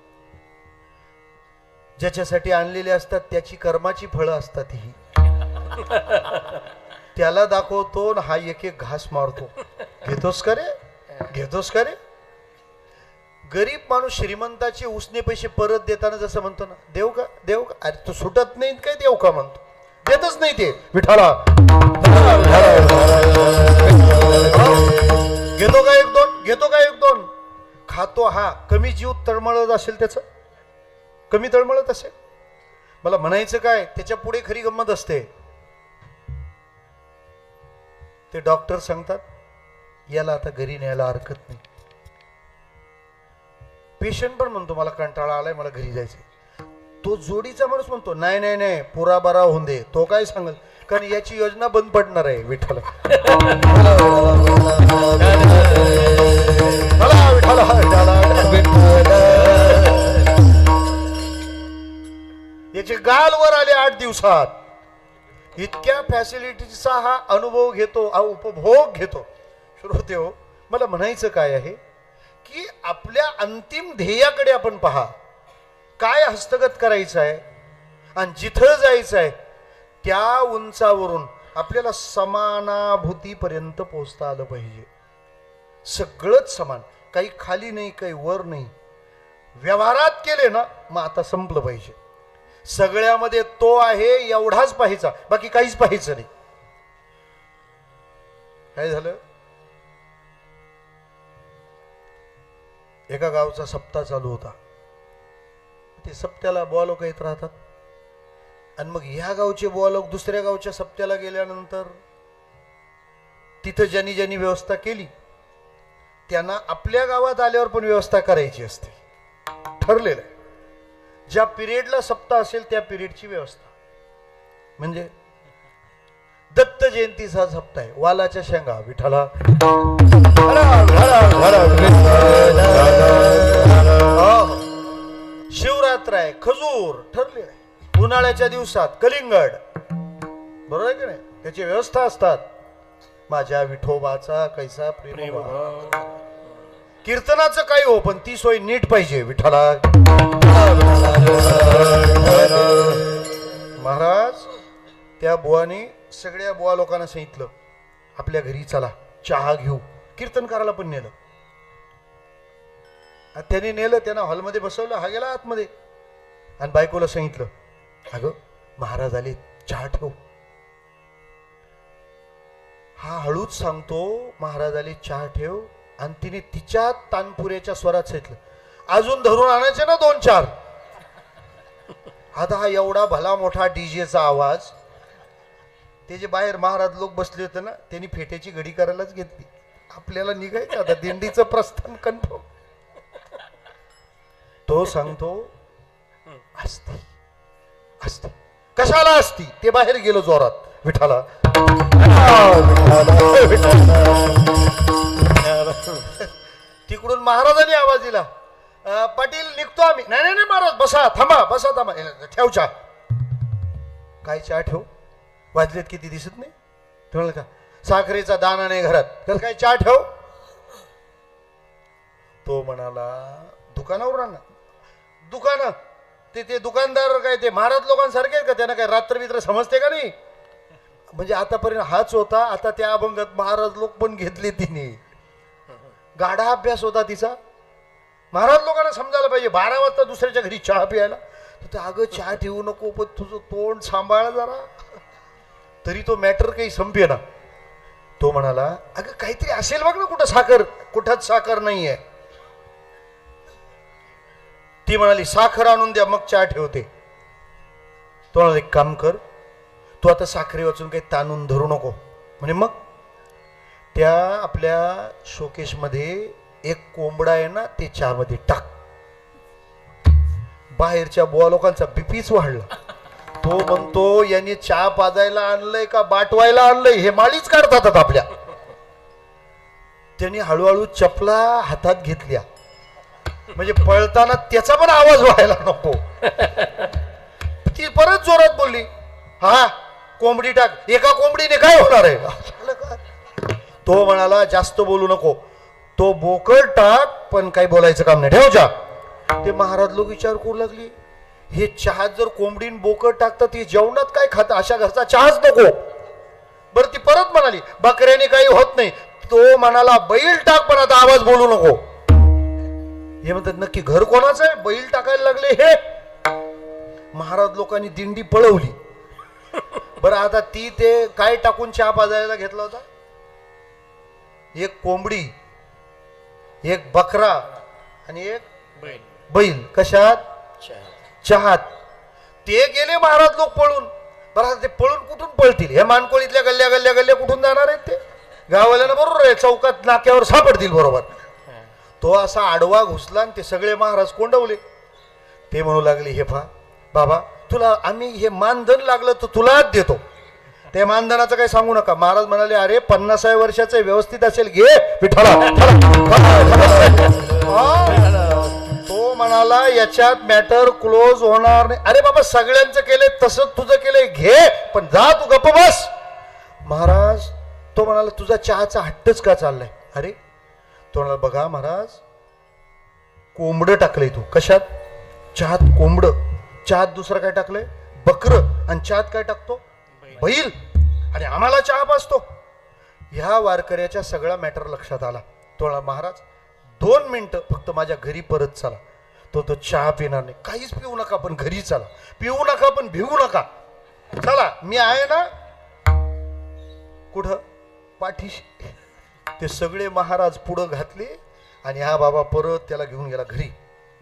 ज्याच्यासाठी आणलेले असतात त्याची कर्माची फळं असतात ही. त्याला दाखवतो हा एक एक घास मारतो. घेतोस का रे, घेतोस का रे. गरीब माणूस श्रीमंताचे उसने पैसे परत देताना जसं म्हणतो ना, देव का देव का, अरे तू सुटत नाही काय देव का म्हणतो, देतच नाही ते. विठाला घेतो का एक दोन, घेतो का एक दोन, खातो. हा कमी जीव तळमळत असेल, त्याचं कमी तळमळत असेल. मला म्हणायचं काय, त्याच्या पुढे खरी गंमत असते. ते डॉक्टर सांगतात याला आता घरी न्यायला हरकत नाही. पेशंट पण म्हणतो मला कंटाळा आलाय, मला घरी जायचंय. तो जोडीचा माणूस म्हणतो नाही नाही नाही, पुरा बरा होऊन दे. तो काय सांगल, कारण याची योजना बंद पडणार आहे. विठ्ठल याचे गाल वर आले 8 दिवसात. इतक्या फॅसिलिटीचा हा अनुभव घेतो, हा उपभोग घेतो. श्रोते हो, मला म्हणायचं काय आहे की आपल्या अंतिम ध्येयाकडे आपण पहा. काय हस्तगत करायचं आहे आणि जिथं जायचं आहे त्या उंचावरून आपल्याला समानाभूतीपर्यंत पोहोचता आलं पाहिजे. सगळंच समान, काही खाली नाही काही वर नाही. व्यवहारात केले ना मग आता संपलं पाहिजे. सगळ्यामध्ये तो आहे एवढाच पाहायचा, बाकी काहीच पाहायचं नाही. काय झालं, एका गावचा सप्ताह चालू होता. ते सप्त्याला बुवा लोक येत राहतात आणि मग ह्या गावचे बुवा लोक दुसऱ्या गावच्या सप्त्याला गेल्यानंतर तिथं ज्यांनी ज्यांनी व्यवस्था केली त्यांना आपल्या गावात आल्यावर पण व्यवस्था करायची असते. ठरलेलं आहे. ज्या पिरियडला सप्ताह असेल त्या पिरियडची व्यवस्था. म्हणजे दत्त जयंतीचा सप्ताह आहे, वालाच्या शेंगा विठाला, शिवरात्र आहे, खजूर ठरले आहे. उन्हाळ्याच्या दिवसात कलिंगड, बरोबर आहे की नाही, त्याची व्यवस्था असतात. माझ्या विठोबाचा कैसा प्रेम. कीर्तनाचं काही हो पण ती सोय नीट पाहिजे. विठाला महाराज त्या बुवाने सगळ्या बुवा लोकांना सांगितलं आपल्या घरी चला चहा घेऊ. कीर्तन करायला पण नेलं. त्याने नेलं, त्यांना हॉलमध्ये बसवलं. हा गेला आतमध्ये आणि बायकोला सांगितलं अगं महाराज आले, चहा ठेव. हा हळूच सांगतो महाराज आले चहा ठेव, आणि तिने तिच्या तानपुऱ्याच्या स्वरात सांगितलं अजून धरून आणायचे ना 2-4. आता हा एवढा भला मोठा डीजेचा आवाज. ते जे बाहेर महाराज लोक बसले होते ना त्यांनी फेट्याची घडी करायलाच घेतली. आपल्याला निघायचं आता, दिंडीचं प्रस्थान कन्फर्म. तो सांगतो असती असती, कशाला असती, ते बाहेर गेलो जोरात. विठाला तिकडून महाराजांनी आवाज दिला पाटील निघतो आम्ही. नाही नाही महाराज बसा, थांबा बसा, थांबा. ठेव चहा. काय चहा ठेव, वाजलेत किती दिसत नाही. ठेवलं का, साखरेचा दाना नाही घरात, तर काय चहा ठेव. तो म्हणाला दुकानावर आणा. दुकान ते दुकानदार काय ते महाराज लोकांसारखे आहेत का, त्यांना काय रात्र बित्र समजते का नाही. म्हणजे आतापर्यंत हाच होता, आता त्या अभंगात महाराज लोक पण घेतले तिने. गाढा अभ्यास होता तिचा. महाराज लोकांना समजायला पाहिजे 12 वाजता दुसऱ्याच्या घरी चहा प्यायला. तर अगं चहा ठेवू नको पण तुझं तोंड सांभाळ जरा. तरी तो मॅटर काही संपे ना. तो म्हणाला अगं काहीतरी असेल बघ ना, कुठं साखर, कुठंच साखर नाहीये. ती म्हणाली साखर आणून द्या मग चहा ठेवते. तो म्हणाला एक काम कर, तू आता साखरे वाचून काही ताणून धरू नको म्हणे. मग त्या आपल्या शोकेशमध्ये एक कोंबडा आहे ना, ते चहामध्ये टाक. बाहेरच्या बुवा लोकांचा बीपीच वाढला. तो म्हणतो याने चहा पाजायला आणलंय का बाटवायला आणलंय, हे माळीच काढतात आपल्या. त्यांनी हळूहळू चपला हातात घेतल्या, म्हणजे पळताना त्याचा पण आवाज व्हायला नको. ती परत जोरात बोलली, हा कोंबडी टाक. एका कोंबडीने काय होणार आहे. तो म्हणाला जास्त बोलू नको, तो बोकड टाक, पण काही बोलायचं काम नाही, ठेव चहा. ते महाराज लोक विचार करू लागले, हे चहात जर कोंबडीन बोकड टाकतात हे जेवणात काय खात, अशा घरचा चहाच नको. बरं ती परत म्हणाली बकऱ्याने काही होत नाही. तो म्हणाला बैल टाक, पण आता आवाज बोलू नको. हे म्हणतात नक्की घर कोणाचं आहे, बैल टाकायला लागले हे. महाराज लोकांनी दिंडी पळवली. बरं आता ती ते काय टाकून चहा पाजायला घेतला होता, एक कोंबडी, एक बकरा आणि एक बैल. कशात, चहात. ते गेले महाराज लोक पळून. बरं ते पळून कुठून पळतील, हे मानकोळीतल्या गल्ल्या गल्ल्या गल्ल्या कुठून जाणार आहेत ते. गाववाल्याला बरोबर आहे, चौकात नाक्यावर सापडतील बरोबर. तो असा आडवा घुसला आणि ते सगळे महाराज कोंडवले. ते म्हणू लागले हे बाबा तुला आम्ही हे मानधन लागलं तर तुलाच देतो, ते मानधनाचं काही सांगू नका. महाराज म्हणाले अरे 50व्या वर्षाचं व्यवस्थित असेल घे विठ्ठला. तो म्हणाला याच्यात मॅटर क्लोज होणार नाही. अरे बाबा सगळ्यांचं केलंय तसंच तुझं केलंय, घे पण जा तू गप्प बस. महाराज तो म्हणाला तुझा चहाचा हट्टच का चाललाय. अरे तो म्हणाला बघा महाराज कोंबडं टाकलंय तू. कशात, चहात कोंबडं. चहात दुसरं काय टाकलंय, बकरं. आणि चहात काय टाकतो, बैल. आणि आम्हाला चहा पाजतो. ह्या वारकऱ्याच्या सगळा मॅटर लक्षात आला. तो म्हणाला महाराज 2 मिनिटं फक्त माझ्या घरी परत चला. तो चहा पिणार नाही. काहीच पिऊ नका पण घरी चला, पिऊ नका पण भिवू नका, चला मी आहे ना. कुठं, पाठीशी. ते सगळे महाराज पुढं घातले आणि हा बाबा परत त्याला घेऊन गेला घरी.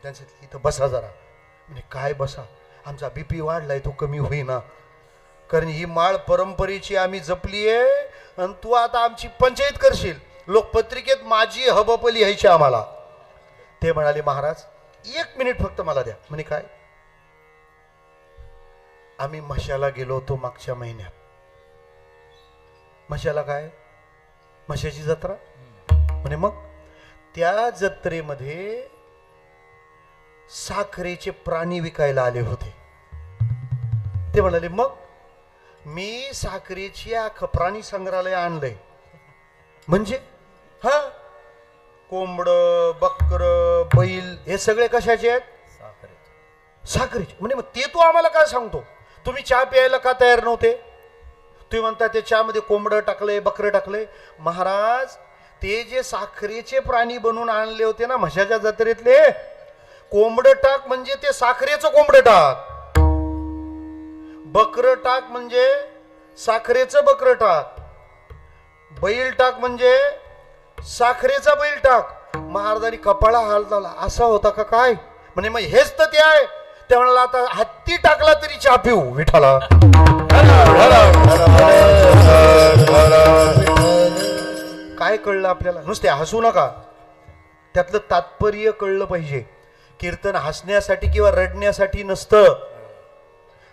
त्यांचं इथं बसा जरा. म्हणजे काय बसा, आमचा बीपी वाढलाय तो कमी होईना, कारण ही माळ परंपरेची आम्ही जपली आहे आणि तू आता आमची पंचायत करशील. लोक पत्रिकेत माझी हबप लिहायची आम्हाला. ते म्हणाले महाराज 1 मिनिट फक्त मला द्या. म्हणे काय, आम्ही म्हशाला गेलो होतो मागच्या महिन्यात. म्हशाला काय, म्हशाची जत्रा. म्हणे मग त्या जत्रेमध्ये साखरेचे प्राणी विकायला आले होते. ते म्हणाले मग मी साखरेची प्राणी संग्रहालय आणलंय. म्हणजे हा कोंबड, बकर, बैल हे सगळे कशाचे आहेत, साखरेचे. म्हणजे मग ते तू आम्हाला काय सांगतो, तुम्ही चहा प्यायला का तयार नव्हते. तुम्ही म्हणता ते चहामध्ये कोंबडं टाकले, बकरं टाकले. महाराज ते जे साखरेचे प्राणी बनवून आणले होते ना म्हशाच्या जत्रेतले, कोंबडं टाक म्हणजे ते साखरेचं कोंबडं टाक, बकरं टाक म्हणजे साखरेचं बकरं टाक, बैल टाक म्हणजे साखरेचा बैल टाक. महाराजांनी कपाळा हाल झाला. असा होता का काय. म्हणजे मग हेच तर ते आहे. ते म्हणाला आता हत्ती टाकला तरी चहा पिऊ विठाला. काय कळलं आपल्याला, नुसते हसू नका, त्यातलं तात्पर्य कळलं पाहिजे. कीर्तन हसण्यासाठी किंवा रडण्यासाठी नसतं.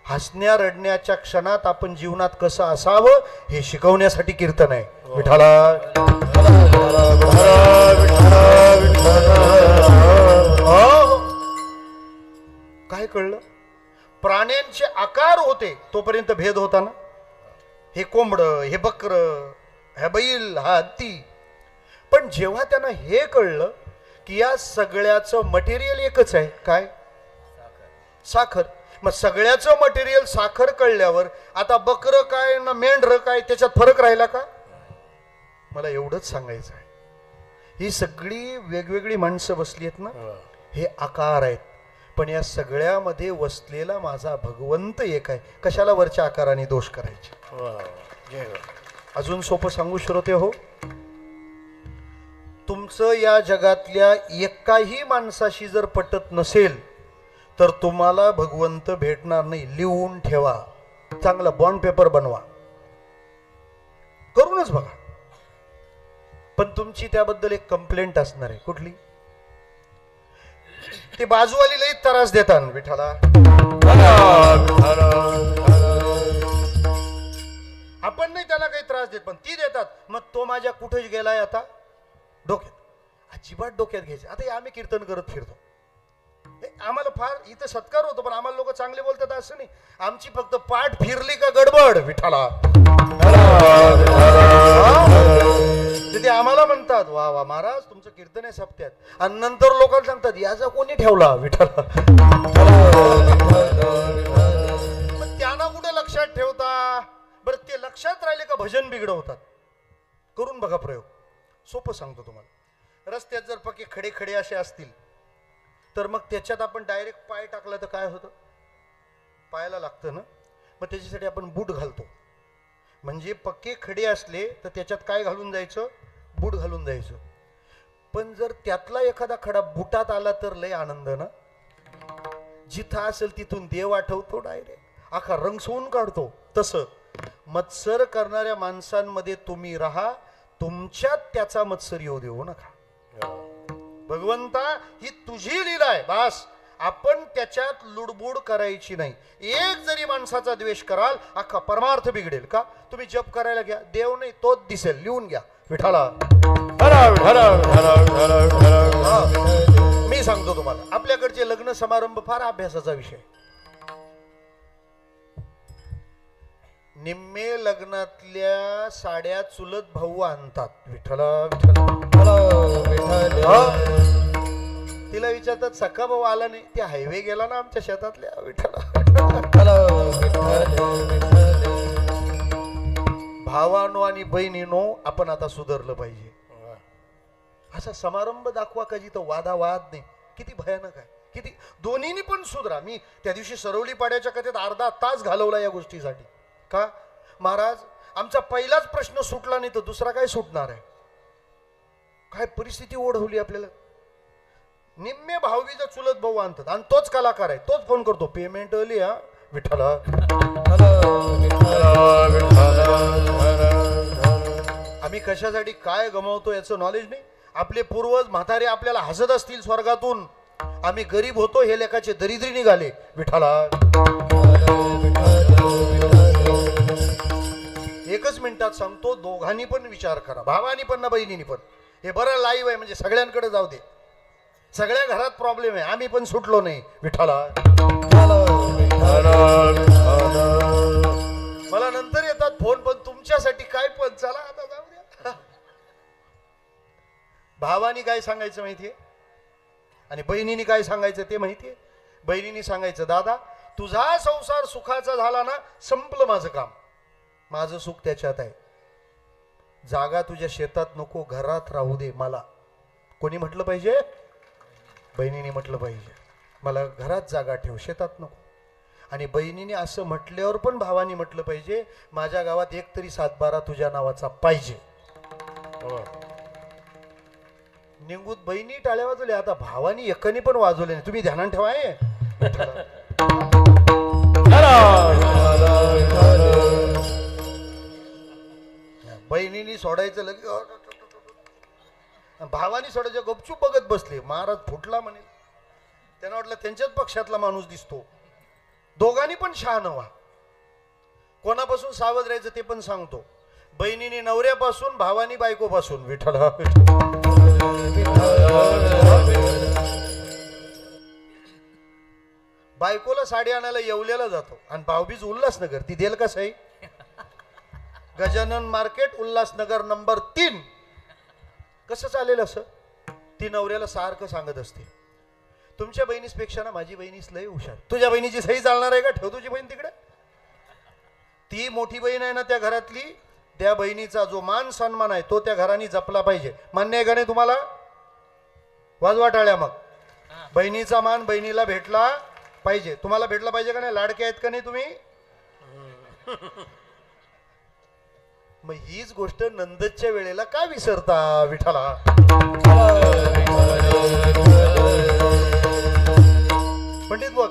हसण्या रडण्याच्या क्षणात आपण जीवनात कसं असावं हे शिकवण्यासाठी कीर्तन आहे. विठाला काय कळलं, प्राण्यांचे आकार होते तोपर्यंत भेद होता ना. हे कोंबड, हे बकर, हे बैल, हा हत्ती. पण जेव्हा त्यांना हे कळलं की या सगळ्याचं मटेरियल एकच आहे, काय, साखर. मग सगळ्याचं मटेरियल साखर कळल्यावर आता बकर काय ना मेंढर काय त्याच्यात फरक राहिला का. मला एवढंच सांगायचं आहे, ही सगळी वेगवेगळी माणसं बसली आहेत ना, हे आकार आहेत, पण या सगळ्यामध्ये वसलेला माझा भगवंत एक आहे. कशाला वरच्या आकाराने दोष करायचे. अजून सोपं सांगू श्रोते हो, तुमचं या जगातल्या एकाही माणसाशी जर पटत नसेल तर तुम्हाला भगवंत भेटणार नाही. लिहून ठेवा, चांगला बॉन्ड पेपर बनवा, करूनच बघा. पण तुमची त्याबद्दल एक कंप्लेंट असणार आहे. कुठली? ते बाजूवाली लई त्रास देतात विठाला. आपण नाही त्याला काही त्रास देत, पण ती देतात. मग तो माझ्या कुठेच गेलाय आता डोक्यात, अजिबात डोक्यात घ्यायचे. आता हे आम्ही कीर्तन करत फिरतो, हे आम्हाला फार इथं सत्कार होतो, पण आम्हाला लोक चांगले बोलतात असं नाही. आमची फक्त पाठ फिरली का गडबड विठाला. ते आम्हाला म्हणतात वा वा महाराज तुमचं कीर्तन आहे सप्त्यात, आणि नंतर लोकांना सांगतात याचा कोणी ठेवला विठाला. त्यांना कुठे लक्षात ठेवता बरं? ते लक्षात राहिले का भजन बिघडवतात. करून बघा प्रयोग, सोपं सांगतो तुम्हाला. रस्त्यात जर पक्के खडे खडे असे असतील तर मग त्याच्यात आपण डायरेक्ट पाय टाकला तर काय होतं? पायाला लागतं ना. मग त्याच्यासाठी आपण बूट घालतो. म्हणजे पक्के खडे असले तर त्याच्यात काय घालून जायचं? बूट घालून जायचं. पण जर त्यातला एखादा खडा बुटात आला तर लय आनंद ना. जिथं असेल तिथून देव आठवतो, डायरेक्ट अख्खा रंग सोडून काढतो. तसं मत्सर करणाऱ्या माणसांमध्ये तुम्ही राहा, तुमच्यात त्याचा मत्सर येऊ देऊ नका. भगवंता ही तुझी लीला आहे, बास. आपण त्याच्यात लुडबुड करायची नाही. एक जरी माणसाचा द्वेष कराल अख्खा परमार्थ बिघडेल. का? तुम्ही जप करायला घ्या, देव नाही तोच दिसेल. लिहून घ्या विठाला. मी सांगतो तुम्हाला, आपल्याकडचे लग्न समारंभ फार अभ्यासाचा विषय. निम्मे लग्नातल्या साड्या चुलत भाऊ आणतात. विठ्ठला विठ्ठला. तिला विचारतात सखा भाऊ आला नाही, ते हायवे गेला ना आमच्या शेतातल्या. विठ्ठला. भावानो आणि बहिणीनो, आपण आता सुधारलं पाहिजे. असा समारंभ दाखवा का जिथं वादावाद नाही. किती भयानक आहे, किती. दोन्हीनी पण सुधरा. मी त्या दिवशी सरवली पाड्याच्या कथेत अर्धा तास घालवला या गोष्टीसाठी. का? महाराज आमचा पहिलाच प्रश्न सुटला नाही तर दुसरा काय सुटणार आहे? काय परिस्थिती ओढवली आपल्याला. निम्मे भाऊबीज चुलत भाऊ आणतात आणि तोच कलाकार आहे, तोच फोन करतो पेमेंट आली हा विठ्ठला. आम्ही कशासाठी काय गमावतो याचं नॉलेज नाही. आपले पूर्वज म्हातारे आपल्याला हसत असतील स्वर्गातून, आम्ही गरीब होतो हे लेखाचे दरिद्री निघाले. विठ्ठला. एकच मिनिटात सांगतो, दोघांनी पण विचार करा, भावानी पण ना बहिणीनी पण. हे बरं लाईव्ह आहे म्हणजे सगळ्यांकडे जाऊ दे. सगळ्या घरात प्रॉब्लेम आहे, आम्ही पण सुटलो नाही. विठ्ठला. मला नंतर येतात फोन, पण तुमच्यासाठी काय पण. चला आता जाऊ द्या. भावानी काय सांगायचं माहितीये आणि बहिणीने काय सांगायचं ते माहितीये. बहिणीने सांगायचं दादा तुझा संसार सुखाचा झाला ना, संपलं माझं काम, माझं सुख त्याच्यात आहे. जागा तुझ्या शेतात नको, घरात राहू दे मला. कोणी म्हटलं पाहिजे? बहिणीने म्हटलं पाहिजे, मला घरात जागा ठेव, शेतात नको. आणि बहिणीने असं म्हटल्यावर पण भावानी म्हटलं पाहिजे, माझ्या गावात एक तरी 7-12 तुझ्या नावाचा पाहिजे. निंगूत बहिणी टाळ्या वाजवल्या, आता भावानी एकाने पण वाजवले नाही. तुम्ही ध्यानात ठेवा. बहिणीनी सोडायचं लगे, भावानी सोडायचं गपचूप बघत बसले. महाराज फुटला म्हणे. त्यांना वाटलं त्यांच्याच पक्षातला माणूस दिसतो. दोघांनी पण शहाणं व्हा. कोणापासून सावध राहायचं ते पण सांगतो. बहिणीने नवऱ्यापासून, भावानी बायकोपासून. विठ्ठला. बायकोला साडी आणायला येवल्याला जातो आणि भाऊबीज उल्हासनगर. ती देल का साई? Gajanan market Ulhasnagar number 3. कसं चालेल असं? ती नवऱ्याला सारखं सांगत असते, तुमच्या बहिणीपेक्षा ना माझी बहिणीच लय हुशार. तुझ्या बहिणीची सही चालणार आहे का? ठेव तुझी बहीण तिकडे. ती मोठी बहीण आहे ना त्या घरातली, त्या बहिणीचा जो मान सन्मान आहे तो त्या घराने जपला पाहिजे. मान्य आहे का नाही तुम्हाला? वाजवा टाळ्या मग. बहिणीचा मान बहिणीला भेटला पाहिजे. तुम्हाला भेटला पाहिजे का नाही? लाडके आहेत का नाही तुम्ही? मग हीच गोष्ट नंदच्या वेळेला का विसरता? विठ्ठला. पंडित बुवा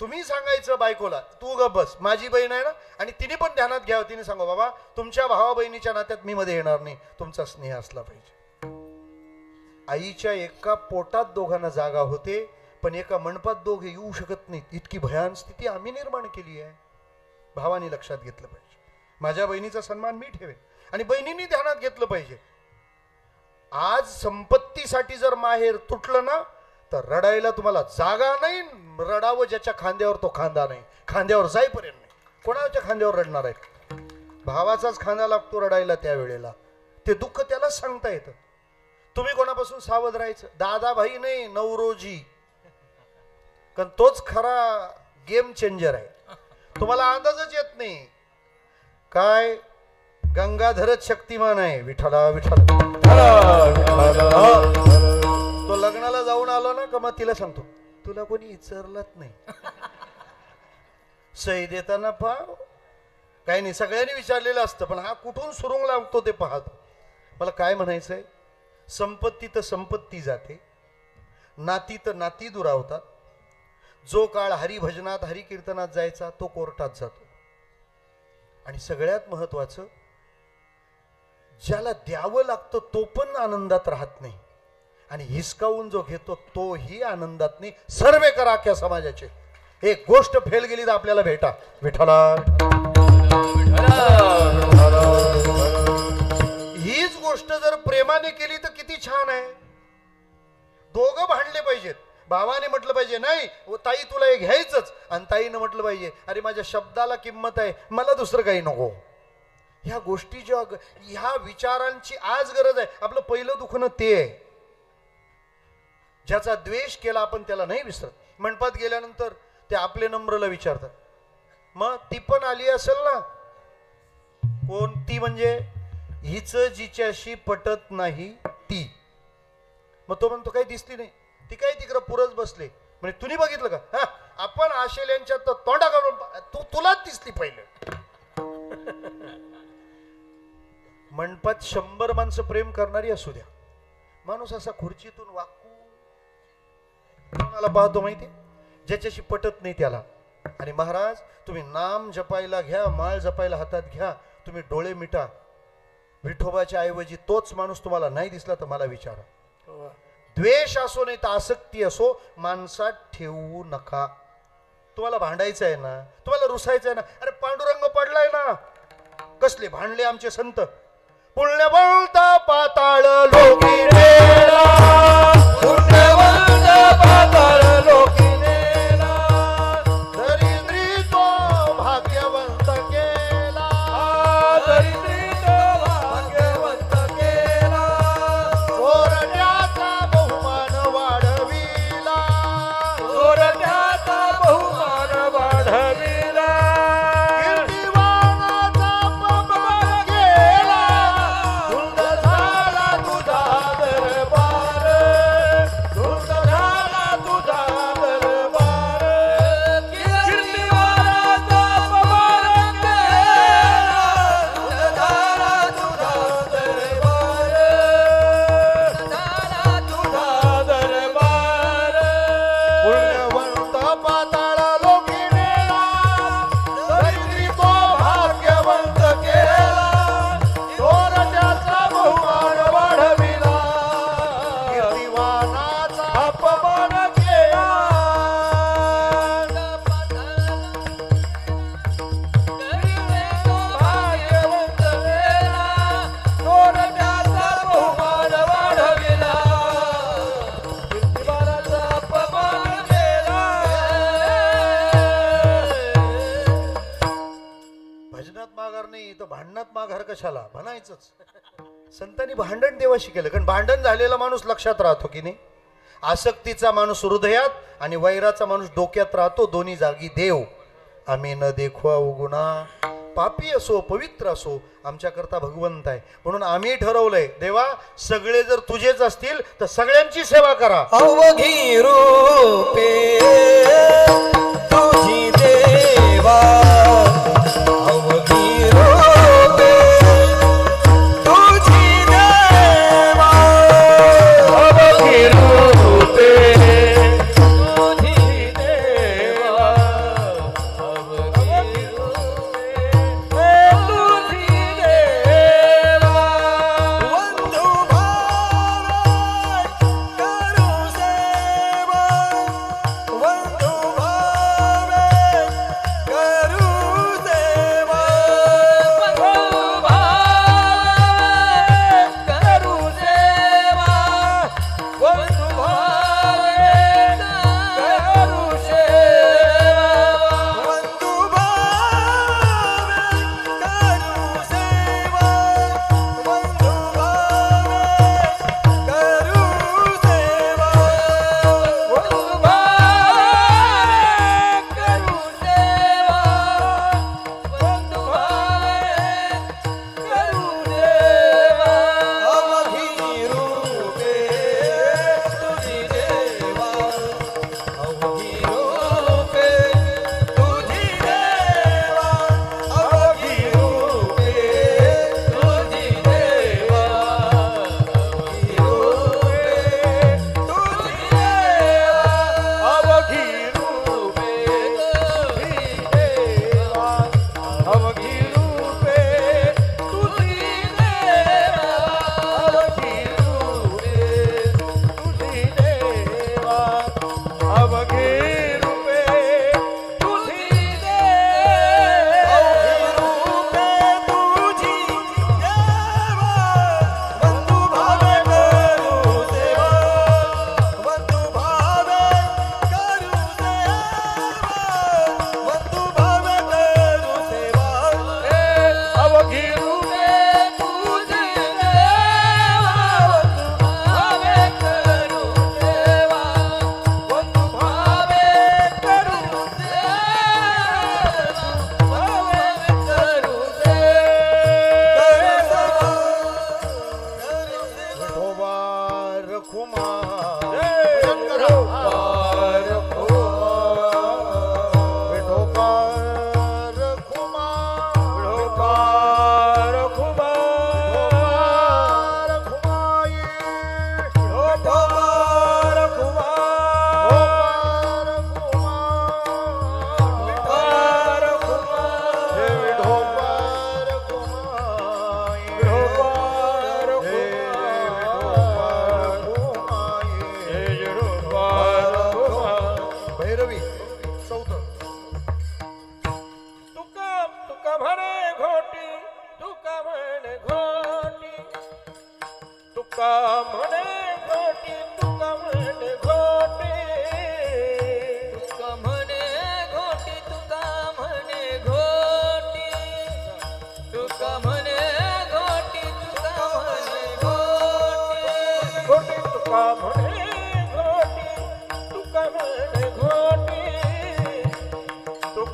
तुम्ही सांगायचं बायकोला, तू ग बस, माझी बहीण आहे ना, आणि तिने पण ध्यानात घ्यावं, तिने सांगा बाबा तुमच्या भावा बहिणीच्या नात्यात मी मध्ये येणार नाही, तुमचा स्नेह असला पाहिजे. आईच्या एका पोटात दोघांना जागा होते, पण एका मंडपात दोघे येऊ शकत नाहीत, इतकी भयान स्थिती आम्ही निर्माण केली आहे. भावानी लक्षात घेतलं पाहिजे, माझ्या बहिणीचा सन्मान मी ठेवेन, आणि बहिणींनी ध्यानात घेतलं पाहिजे. आज संपत्तीसाठी जर माहेर तुटलं ना, तर रडायला तुम्हाला जागा नाही. रडावं ज्याच्या खांद्यावर तो खांदा नाही, खांद्यावर जाईपर्यंत नाही. कोणाच्या खांद्यावर रडणार आहे? भावाचाच खांदा लागतो रडायला त्यावेळेला. ते दुःख त्यालाच सांगता येतं. तुम्ही कोणापासून सावध राहायचं? दादा भाई नाही, नवरोजी, कारण तोच खरा गेम चेंजर आहे. तुम्हाला अंदाजच येत नाही काय गंगाधरच शक्तिमान आहे. विठ्ठला विठ्ठला. तो लग्नाला जाऊन आलो ना का मग तिला सांगतो, तुला कोणी विचारलंच नाही. सही देताना पाव काही नाही, सगळ्यांनी विचारलेलं असतं, पण हा कुठून सुरुंग लागतो ते पाहतो. मला काय म्हणायचंय, संपत्ती तर संपत्ती जाते, नाती तर नाती दुरावतात. जो काळ हरिभजनात हरिकीर्तनात जायचा तो कोर्टात जातो. आणि सगळ्यात महत्वाचं, ज्याला द्यावं लागतं तो पण आनंदात राहत नाही, आणि हिसकावून जो घेतो तोही आनंदात नाही. सर्वे करा अख्ख्या समाजाचे. एक गोष्ट फेल गेली तर आपल्याला भेटा. विठ्ठला. हीच गोष्ट जर प्रेमाने केली तर किती छान आहे. दोघं भांडले पाहिजेत. भावाने म्हटलं पाहिजे नाही ताई तुला हे घ्यायचंच, आणि ताईनं म्हटलं पाहिजे अरे माझ्या शब्दाला किंमत आहे, मला दुसरं काही नको. ह्या गोष्टी ह्या विचारांची आज गरज आहे. आपलं पहिलं दुखणं ते आहे. ज्याचा द्वेष केला आपण त्याला नाही विसरत. मंडपात गेल्यानंतर ते आपले नम्रला विचारतात, मग ती पण आली असेल ना? कोणती? म्हणजे हिच जिच्याशी पटत नाही ती. मग तो म्हणतो काही दिसली नाही, ती काही तिकडं पुरच बसले. म्हणजे तुम्ही बघितलं का? हा, आपण आशेल्यांच्या तोंडा काढून तुलाच दिसली पहिलं. मंडपात 100 माणसं प्रेम करणारी असू द्या, माणूस असा खुर्चीतून वाकू कोणाला पाहतो माहिती? ज्याच्याशी पटत नाही त्याला. आणि महाराज तुम्ही नाम जपायला घ्या, माळ जपायला हातात घ्या, तुम्ही डोळे मिटा, विठोबाच्या ऐवजी तोच माणूस तुम्हाला नाही दिसला तर मला विचारा. द्वेष असो नाही तर आसक्ती असो, माणसात ठेवू नका. तुम्हाला भांडायचं आहे ना, तुम्हाला रुसायचं आहे ना, अरे पांडुरंग पडलाय ना. कसले भांडले आमचे संत. पुण्यवंत पाताळ लोकी नेला, पुण्यवंत पाताळ लोकी नेला, दरिद्री तो भाग्यवंत केला, दरिद्री तो भाग्यवंत केला, चोरट्याचा बहुमान वाढविला, चोरट्याचा बहुमान वाढविला, कीर्तिवानाचा अपमान केला, धुंद झाला तुझा दरबार, धुंद झाला तुझा दरबार, कीर्तिवानाचा अपमान केला, धुंद झाला तुझा दरबार, झाला तुझा दरबार. पुण्यवंत पाताळ लोकी नेला, दरिद्री तो भाग्यवंत केला, चोरट्याचा बहुमान वाढविला, कीर्तिवानाचा अपमान केला. भाग्यवंत केला, चोरट्याचा बहुमान वाढविला, कीर्तिवानाचा अपमान केला. भजनात माघार नाही तर भांडणात माघार कशाला म्हणायचंच. संतांनी भांडण देवाशी केलं, कारण भांडण झालेला माणूस लक्षात राहतो की नाही. आसक्तीचा माणूस हृदयात आणि वैराचा माणूस डोक्यात राहतो. दोन्ही जागी देव. आम्ही न देखवा उगुणा, पापी असो पवित्र असो आमच्याकरता भगवंत आहे. म्हणून आम्ही ठरवलंय देवा सगळे जर तुझेच असतील तर सगळ्यांची सेवा करा. अवघी रूपे तुझी देवा, अवघी रूपे तुझी देवा, अवघी रूपे तुझी देवा,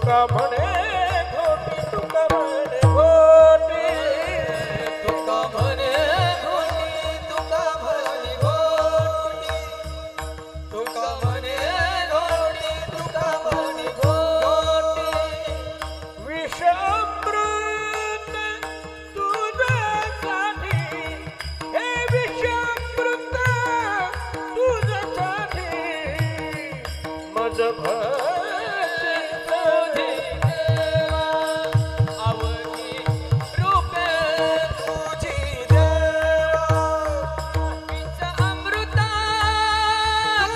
तुका म्हणे खोटी तुका म्हणे खोटी तुका म्हणे खोटी तुका म्हणे खोटी तुका म्हणे खोटी तुका म्हणे खोटी विषामृत तुझ्यासाठी हे विषामृत तुझ्यासाठी मज भक्ती तुझी देवा अवघी रूपे तुझी देवा विष अमृता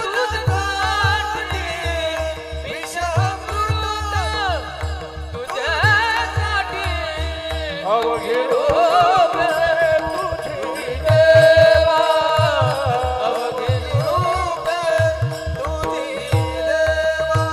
तुझ्यासाठी विष अमृता तुझ्यासाठी अवघे रूपे तुझी देवा अवघी रूपे तुझी देवा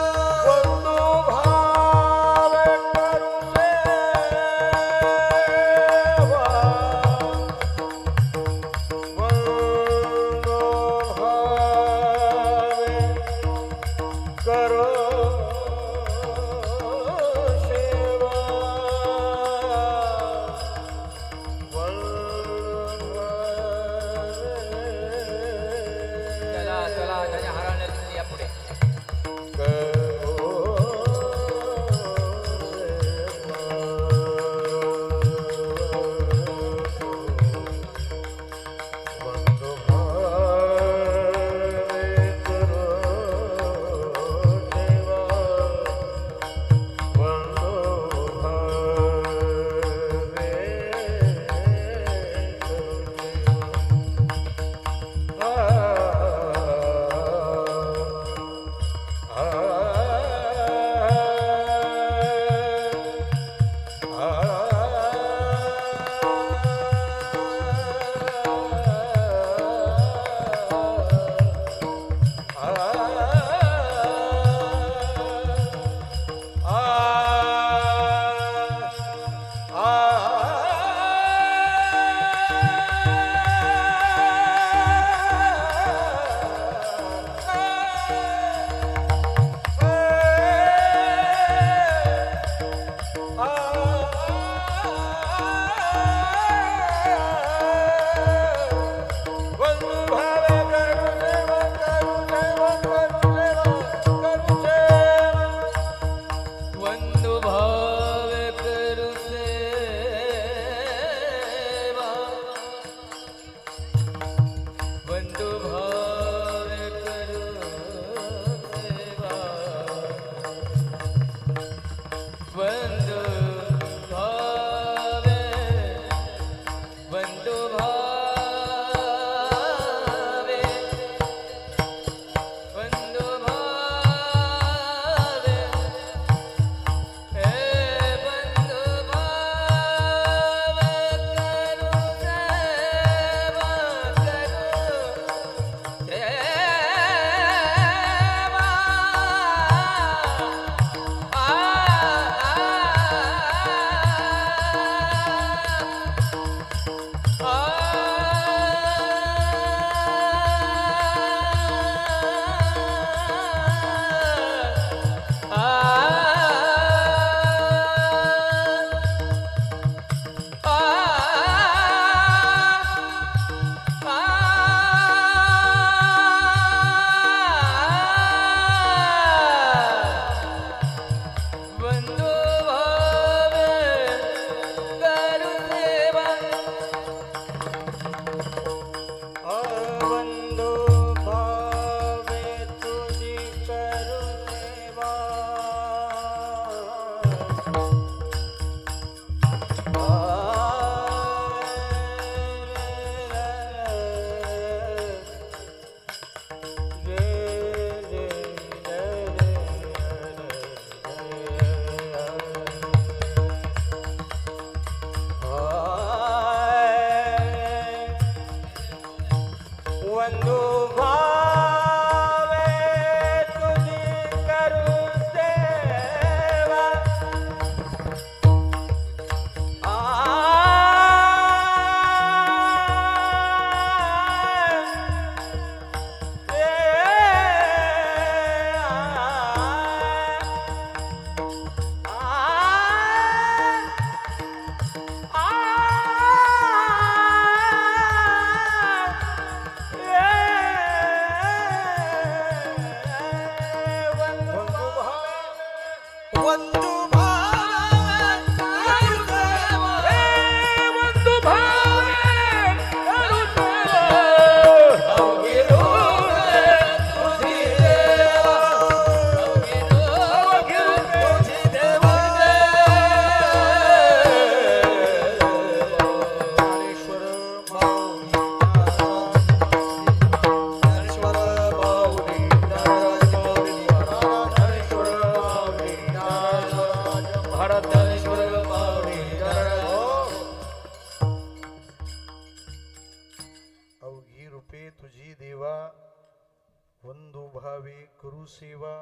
करू सेवा.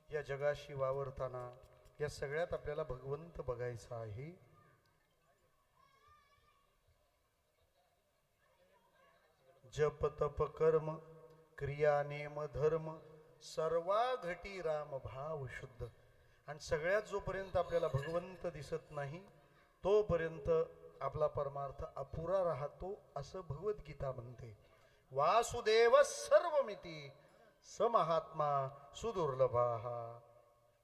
या जगाशी वावरताना या सगळ्यात आपल्याला भगवंत बघायचा आहे. जप तप कर्म क्रिया नेम धर्म सर्वा घटी राम भाव शुद्ध. आणि सगळ्यात जोपर्यंत आपल्याला भगवंत दिसत नाही तोपर्यंत आपला परमार्थ अपुरा राहतो असं भगवद्गीता म्हणते. वासुदेव सर्वमिती स महात्मा सुदुर्लभा.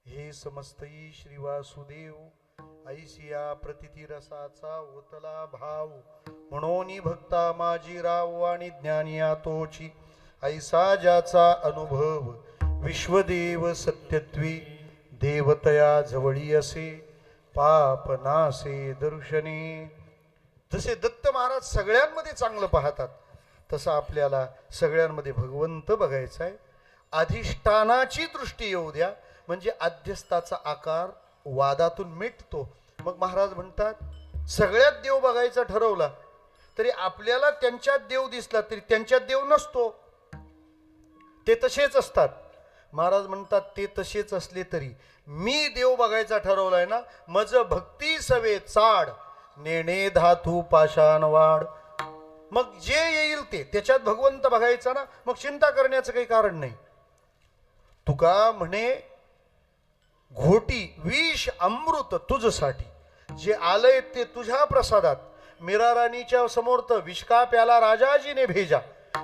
हे समस्तई श्री वासुदेव ऐसिया प्रतिती रसाचा ओतला भाव. म्हणून भक्ता माझी राव आणि ज्ञानिया तोची ऐसा ज्याचा अनुभव. विश्वदेव सत्यत्वी देवतया जवळी असे पाप नासे दर्शने. जसे दत्त महाराज सगळ्यांमध्ये चांगलं पाहतात तसं आपल्याला सगळ्यांमध्ये भगवंत बघायचा आहे. अधिष्ठानाची दृष्टी येऊ द्या म्हणजे अध्यस्थाचा आकार वादातून मिटतो. मग महाराज म्हणतात सगळ्यात देव बघायचा ठरवला तरी आपल्याला त्यांच्यात देव दिसला तरी त्यांच्यात देव नसतो. ते तसेच असतात. महाराज म्हणतात ते तसेच असले तरी मी देव बघायचा ठरवलाय ना मज भक्ती सवे चाड नेणे धातू पाषाण वाड. मग जे येईल ते त्याच्यात भगवंत बघायचा ना मग चिंता करण्याचं काही कारण नाही. तुका म्हणे घोटी विष अमृत तुझसाठी. जे आलंय ते तुझ्या प्रसादात. मीरा राणीच्या समोर तर विष का प्याला राजाजीने भेजा.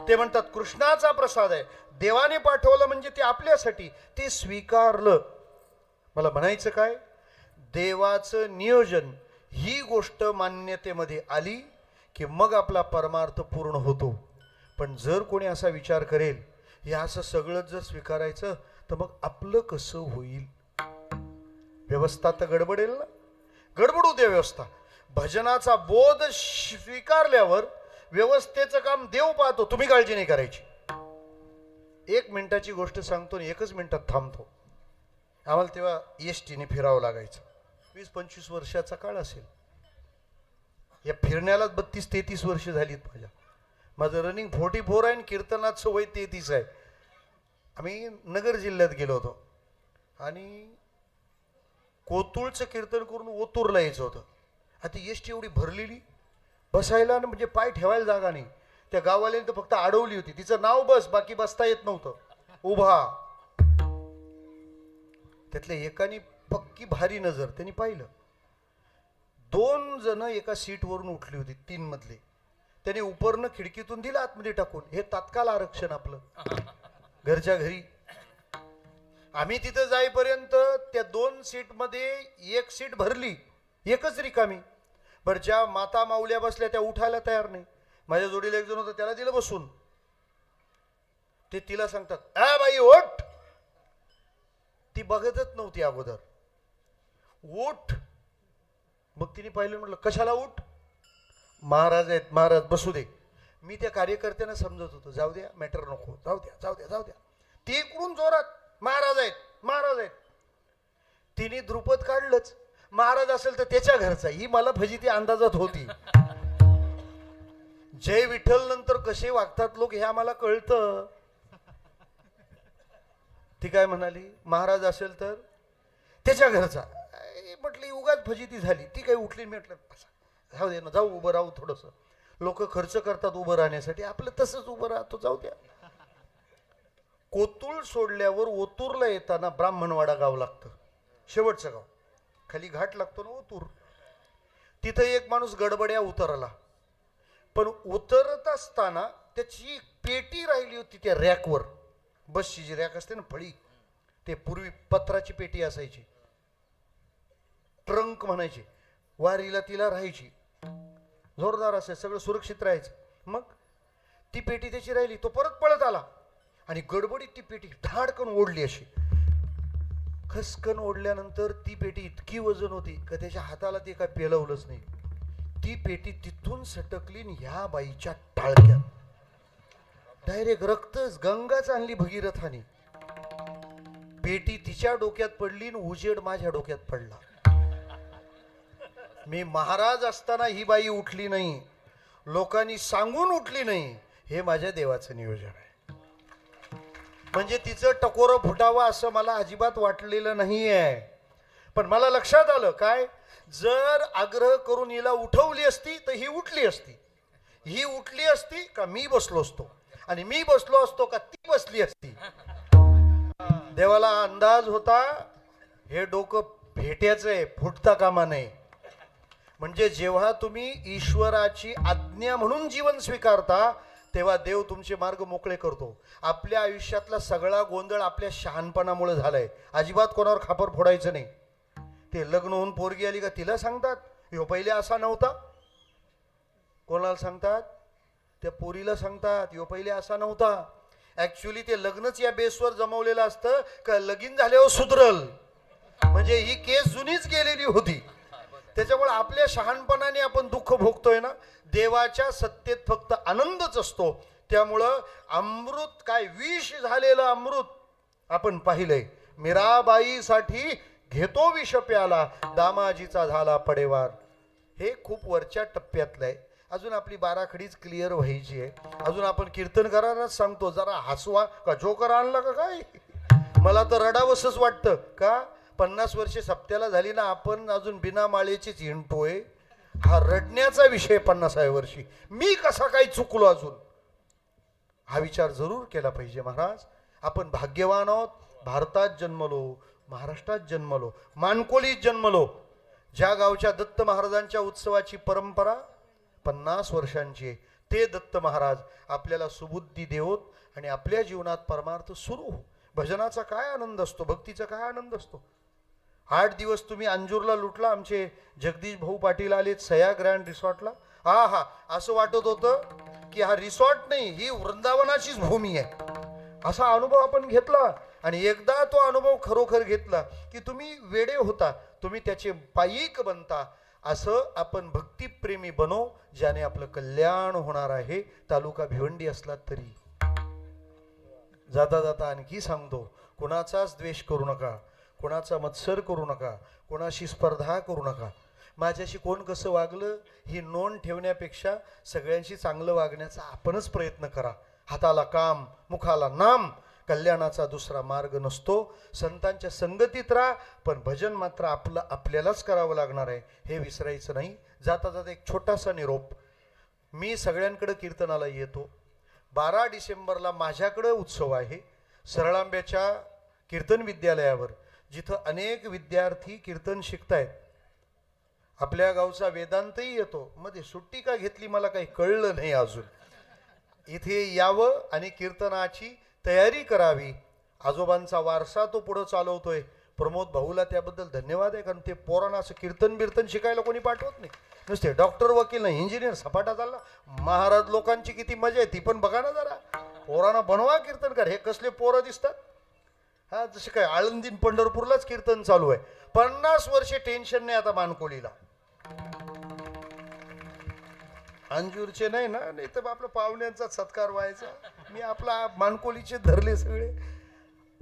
ते म्हणतात कृष्णाचा प्रसाद आहे देवाने पाठवलं म्हणजे ते आपल्यासाठी. ते स्वीकारलं. मला म्हणायचं काय देवाचं नियोजन ही गोष्ट मान्यतेमध्ये आली की मग आपला परमार्थ पूर्ण होतो. पण जर कोणी असा विचार करेल हे असं सगळं जर स्वीकारायचं तर मग आपलं कसं होईल. व्यवस्था तर गडबडेल ना. गडबडू दे व्यवस्था. भजनाचा बोध स्वीकारल्यावर व्यवस्थेचं काम देव पाहतो. तुम्ही काळजी नाही करायची. 1 मिनिटाची गोष्ट सांगतो आणि 1च मिनिटात थांबतो. आम्हाला तेव्हा EST ने फिरावं लागायचं. 20-25 वर्षाचा काळ असेल. या फिरण्याला 32-33 वर्ष झालीत माझ्या. माझं रनिंग 44 आहे आणि कीर्तनाचं वय 33 आहे. आम्ही नगर जिल्ह्यात गेलो होतो आणि कोतुळचं कीर्तन करून ओतूरला यायचं होतं. आता EST एवढी भरलेली बसायला म्हणजे पाय ठेवायला जागा नाही. त्या गाववाल्याने तर फक्त अडवली होती. तिचं नाव बस बाकी बसता येत नव्हतं. उभा. त्यातल्या एकाने पक्की भारी नजर त्यांनी पाहिलं. 2 जण एका सीटवरून उठली होती 3 मधले. त्याने उपरनं खिडकीतून दिलं आतमध्ये टाकून. हे तात्काळ आरक्षण आपलं घरच्या घरी. आम्ही तिथं जाईपर्यंत त्या 2 सीटमध्ये 1 सीट भरली 1च रिकामी. बरं ज्या माता माऊल्या बसल्या त्या उठायला तयार नाही. माझ्या जोडीला 1 जण होता त्याला दिलं बसून. ते तिला सांगतात आ बाई ओठ. ती बघतच नव्हती अगोदर. उठ. मग तिने पाहिलं म्हटलं कशाला उठ. महाराज आहेत महाराज बसू दे. मी त्या कार्यकर्त्यांना समजत होतो जाऊ द्या मॅटर नको जाऊ द्या जाऊ द्या जाऊ द्या. ती इकडून जोरात महाराज आहेत महाराज आहेत. तिने ध्रुपद काढलंच. महाराज असेल तर त्याच्या घरचा. ही मला फजिती अंदाजात होती. जय विठ्ठल नंतर कसे वागतात लोक हे आम्हाला कळतं. ती काय म्हणाली महाराज असेल तर त्याच्या घरचा. म्हटली उगाच फजिती झाली. ती काही उठली. म्हटलं जाऊ दे ना जाऊ उभं राहू थोडंसं. लोक खर्च करतात उभं राहण्यासाठी आपलं तसंच उभं राहतो जाऊ द्या. कोतुळ सोडल्यावर ओतूरला येताना ब्राह्मणवाडा गाव लागतं. शेवटचं गाव. खाली घाट लागतो ना ओतूर. तिथं एक माणूस गडबड्या उतरला. पण उतरत असताना त्याची पेटी राहिली होती त्या रॅकवर. बसची जी रॅक असते ना फळी ते पूर्वी पत्राची पेटी असायची. ट्रंक म्हणायची. वारीला तिला राहायची. जोरदार असायचं सगळं सुरक्षित राहायचं. मग ती पेटी त्याची राहिली. तो परत पळत आला आणि गडबडीत ती पेटी धाडकन ओढली. अशी खसकन ओढल्यानंतर ती पेटी इतकी वजन होती का त्याच्या हाताला ते काय पेलवलंच नाही. ती पेटी तिथून सटकली आणि ह्या बाईच्या टाळक्यात डायरेक्ट रक्तच गंगाच आणली भगीरथाने. पेटी तिच्या डोक्यात पडली आणि उजेड माझ्या डोक्यात पडला. मी महाराज असताना ही बाई उठली नाही. लोकांनी सांगून उठली नाही. हे माझ्या देवाचं नियोजन आहे. म्हणजे तिचं टकोरं फुटावं असं मला अजिबात वाटलेलं नाहीये. पण मला लक्षात आलं काय, जर आग्रह करून हिला उठवली असती तर ही उठली असती. ही उठली असती का मी बसलो असतो, आणि मी बसलो असतो का ती बसली असती. देवाला अंदाज होता हे डोकं भेट्याचं आहे, फुटता कामा नये. म्हणजे जेव्हा तुम्ही ईश्वराची आज्ञा म्हणून जीवन स्वीकारता तेव्हा देव तुमचे मार्ग मोकळे करतो. आपल्या आयुष्यातला सगळा गोंधळ आपल्या शहाणपणामुळे झालाय. अजिबात कोणावर खापर फोडायचं नाही. ते लग्न होऊन पोरगी आली का तिला सांगतात ह्यो पहिले असा नव्हता. कोणाला सांगतात? त्या पोरीला सांगतात ह्यो पहिले असा नव्हता. ऍक्च्युली ते लग्नच या बेसवर जमवलेलं असतं का लगीन झाल्यावर सुधरल. म्हणजे ही केस जुनीच गेलेली होती. त्याच्यामुळे आपल्या शहाणपणाने आपण दुःख भोगतोय ना. देवाच्या सत्तेत फक्त आनंदच असतो. त्यामुळं अमृत काय विष झालेलं अमृत आपण पाहिलंय. मीराबाईसाठी घेतो विष प्याला, दामाजीचा झाला पडेवार. हे खूप वरच्या टप्प्यातलं आहे. अजून आपली बाराखडीच क्लिअर व्हायची आहे. अजून आपण कीर्तनकारांनाच सांगतो जरा हसवा का जोकर आणला का काय. मला तर रडावंसच वाटतं का 50 वर्षे सप्त्याला झाली ना, आपण अजून बिना माळेचीच हिंडतोय. हा रडण्याचा विषय 50व्या वर्षी. मी कसा काही चुकलो अजून, हा विचार जरूर केला पाहिजे महाराज. आपण भाग्यवान आहोत. भारतात जन्मलो, महाराष्ट्रात जन्मलो, मानकोलीत जन्मलो. ज्या गावच्या दत्त महाराजांच्या उत्सवाची परंपरा 50 वर्षांची आहे, ते दत्त महाराज आपल्याला सुबुद्धी देवोत आणि आपल्या जीवनात परमार्थ सुरू हो. भजनाचा काय आनंद असतो, भक्तीचा काय आनंद असतो. 8 दिवस तुम्ही अंजूरला लुटला. आमचे जगदीश भाऊ पाटील आलेत सया ग्रँड रिसॉर्टला. हा असं वाटत होतं की हा रिसॉर्ट नाही, ही वृंदावनाचीच भूमी आहे. असा अनुभव आपण घेतला. आणि एकदा तो अनुभव खरोखर घेतला की तुम्ही वेडे होता, तुम्ही त्याचे पायीक बनता. असं आपण भक्तिप्रेमी बनो, ज्याने आपलं कल्याण होणार आहे. तालुका भिवंडी असला तरी. जाता जाता आणखी सांगतो, कोणाचाच द्वेष करू नका, कोणाचा मत्सर करू नका, कोणाशी स्पर्धा करू नका. माझ्याशी कोण कसं वागलं ही नोंद ठेवण्यापेक्षा सगळ्यांशी चांगलं वागण्याचा आपणच प्रयत्न करा. हाताला काम, मुखाला नाम, कल्याणाचा दुसरा मार्ग नसतो. संतांच्या संगतीत राहा, पण भजन मात्र आपल्यालाच करावं लागणार आहे, हे विसरायचं नाही. जाता जाता एक छोटासा निरोप. मी सगळ्यांकडे कीर्तनाला येतो. 12 डिसेंबरला माझ्याकडे उत्सव आहे सरळांब्याच्या कीर्तन विद्यालयावर, जिथं अनेक विद्यार्थी कीर्तन शिकतायत. आपल्या गावचा वेदांतही येतो. मध्ये सुट्टी का घेतली मला काही कळलं नाही अजून. इथे यावं आणि कीर्तनाची तयारी करावी. आजोबांचा वारसा तो पुढं चालवतोय. प्रमोद भाऊला त्याबद्दल धन्यवाद आहे, कारण ते पोरांना असं कीर्तन बिर्तन शिकायला कोणी पाठवत नाही. नुसते डॉक्टर, वकील नाही, इंजिनियर सपाटा चालला. महाराज लोकांची किती मजा आहे ती पण बघा ना जरा. पोरांना बनवा कीर्तनकार. हे कसले पोरं दिसतात. हा जसे काय आळंदीन पंढरपूरलाच कीर्तन चालू आहे. 50 वर्षे टेन्शन नाही आता मानकोलीला. अंजूरचे नाही ना, नाही तर आपल्या पाहुण्यांचा सत्कार व्हायचा. मी आपला मानकोलीचे धरले सगळे.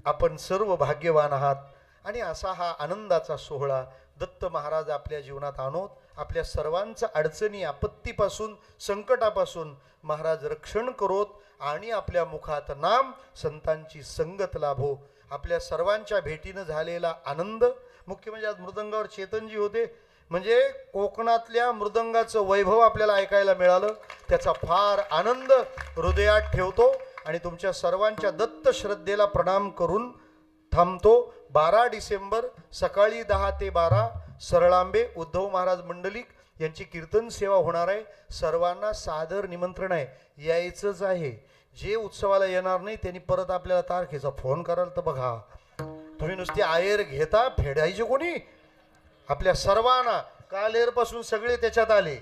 आपण सर्व भाग्यवान आहात. आणि असा हा आनंदाचा सोहळा दत्त महाराज आपल्या जीवनात आणोत. आपल्या सर्वांच्या अडचणी, आपत्तीपासून, संकटापासून महाराज रक्षण करोत आणि आपल्या मुखात नाम, संतांची संगत लाभो. आपल्या सर्वांच्या भेटीनं झालेला आनंद. मुख्य म्हणजे आज मृदंगावर चेतनजी होते. म्हणजे कोकणातल्या मृदंगाचं वैभव आपल्याला ऐकायला मिळालं. त्याचा फार आनंद हृदयात ठेवतो आणि तुमच्या सर्वांच्या दत्त श्रद्धेला प्रणाम करून थांबतो. 12 डिसेंबर सकाळी 10 ते 12 सरळांबे उद्धव महाराज मंडलिक यांची कीर्तन सेवा होणार आहे. सर्वांना सादर निमंत्रण आहे, यायचंच आहे. जे उत्सवाला येणार नाही त्यांनी परत आपल्याला तारखेचा फोन कराल तर बघा. तुम्ही नुसती आयर घेता, फेडायचे कोणी. आपल्या सर्वांना कालेरपासून सगळे त्याच्यात आले.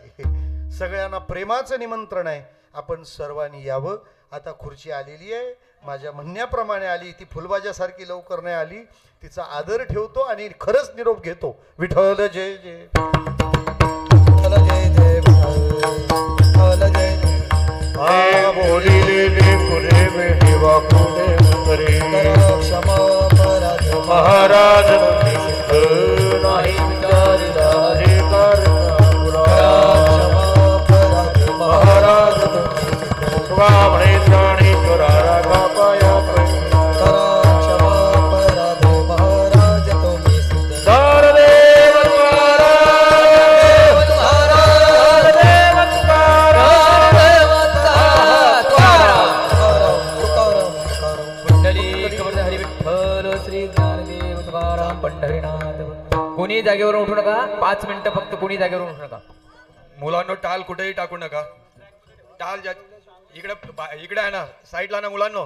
सगळ्यांना प्रेमाचं निमंत्रण आहे. आपण सर्वांनी यावं. आता खुर्ची आलेली आहे, माझ्या म्हणण्याप्रमाणे आली. ती फुलबाजासारखी लवकर नाही आली. तिचा आदर ठेवतो आणि खरंच निरोप घेतो. विठ्ठल जय जय, विठ्ठल जय जय, विठ्ठल जय जय. बोलिले पुरे में हेवा पुणे करे क्षमा पराध महाराज नाही विचारिला हे महाराज म्हणे प्राणी चोरारा कापाया विठ्ठल श्री ज्ञानदेव तुकाराम पंढरीनाथ. कोणी जागेवरून उठू नका. 5 मिनिटं फक्त कोणी जागेवरून उठू नका. मुलांनो टाल कुठेही टाकू नका. टाल इकडे इकडे आहे ना साईडला ना मुलांनो.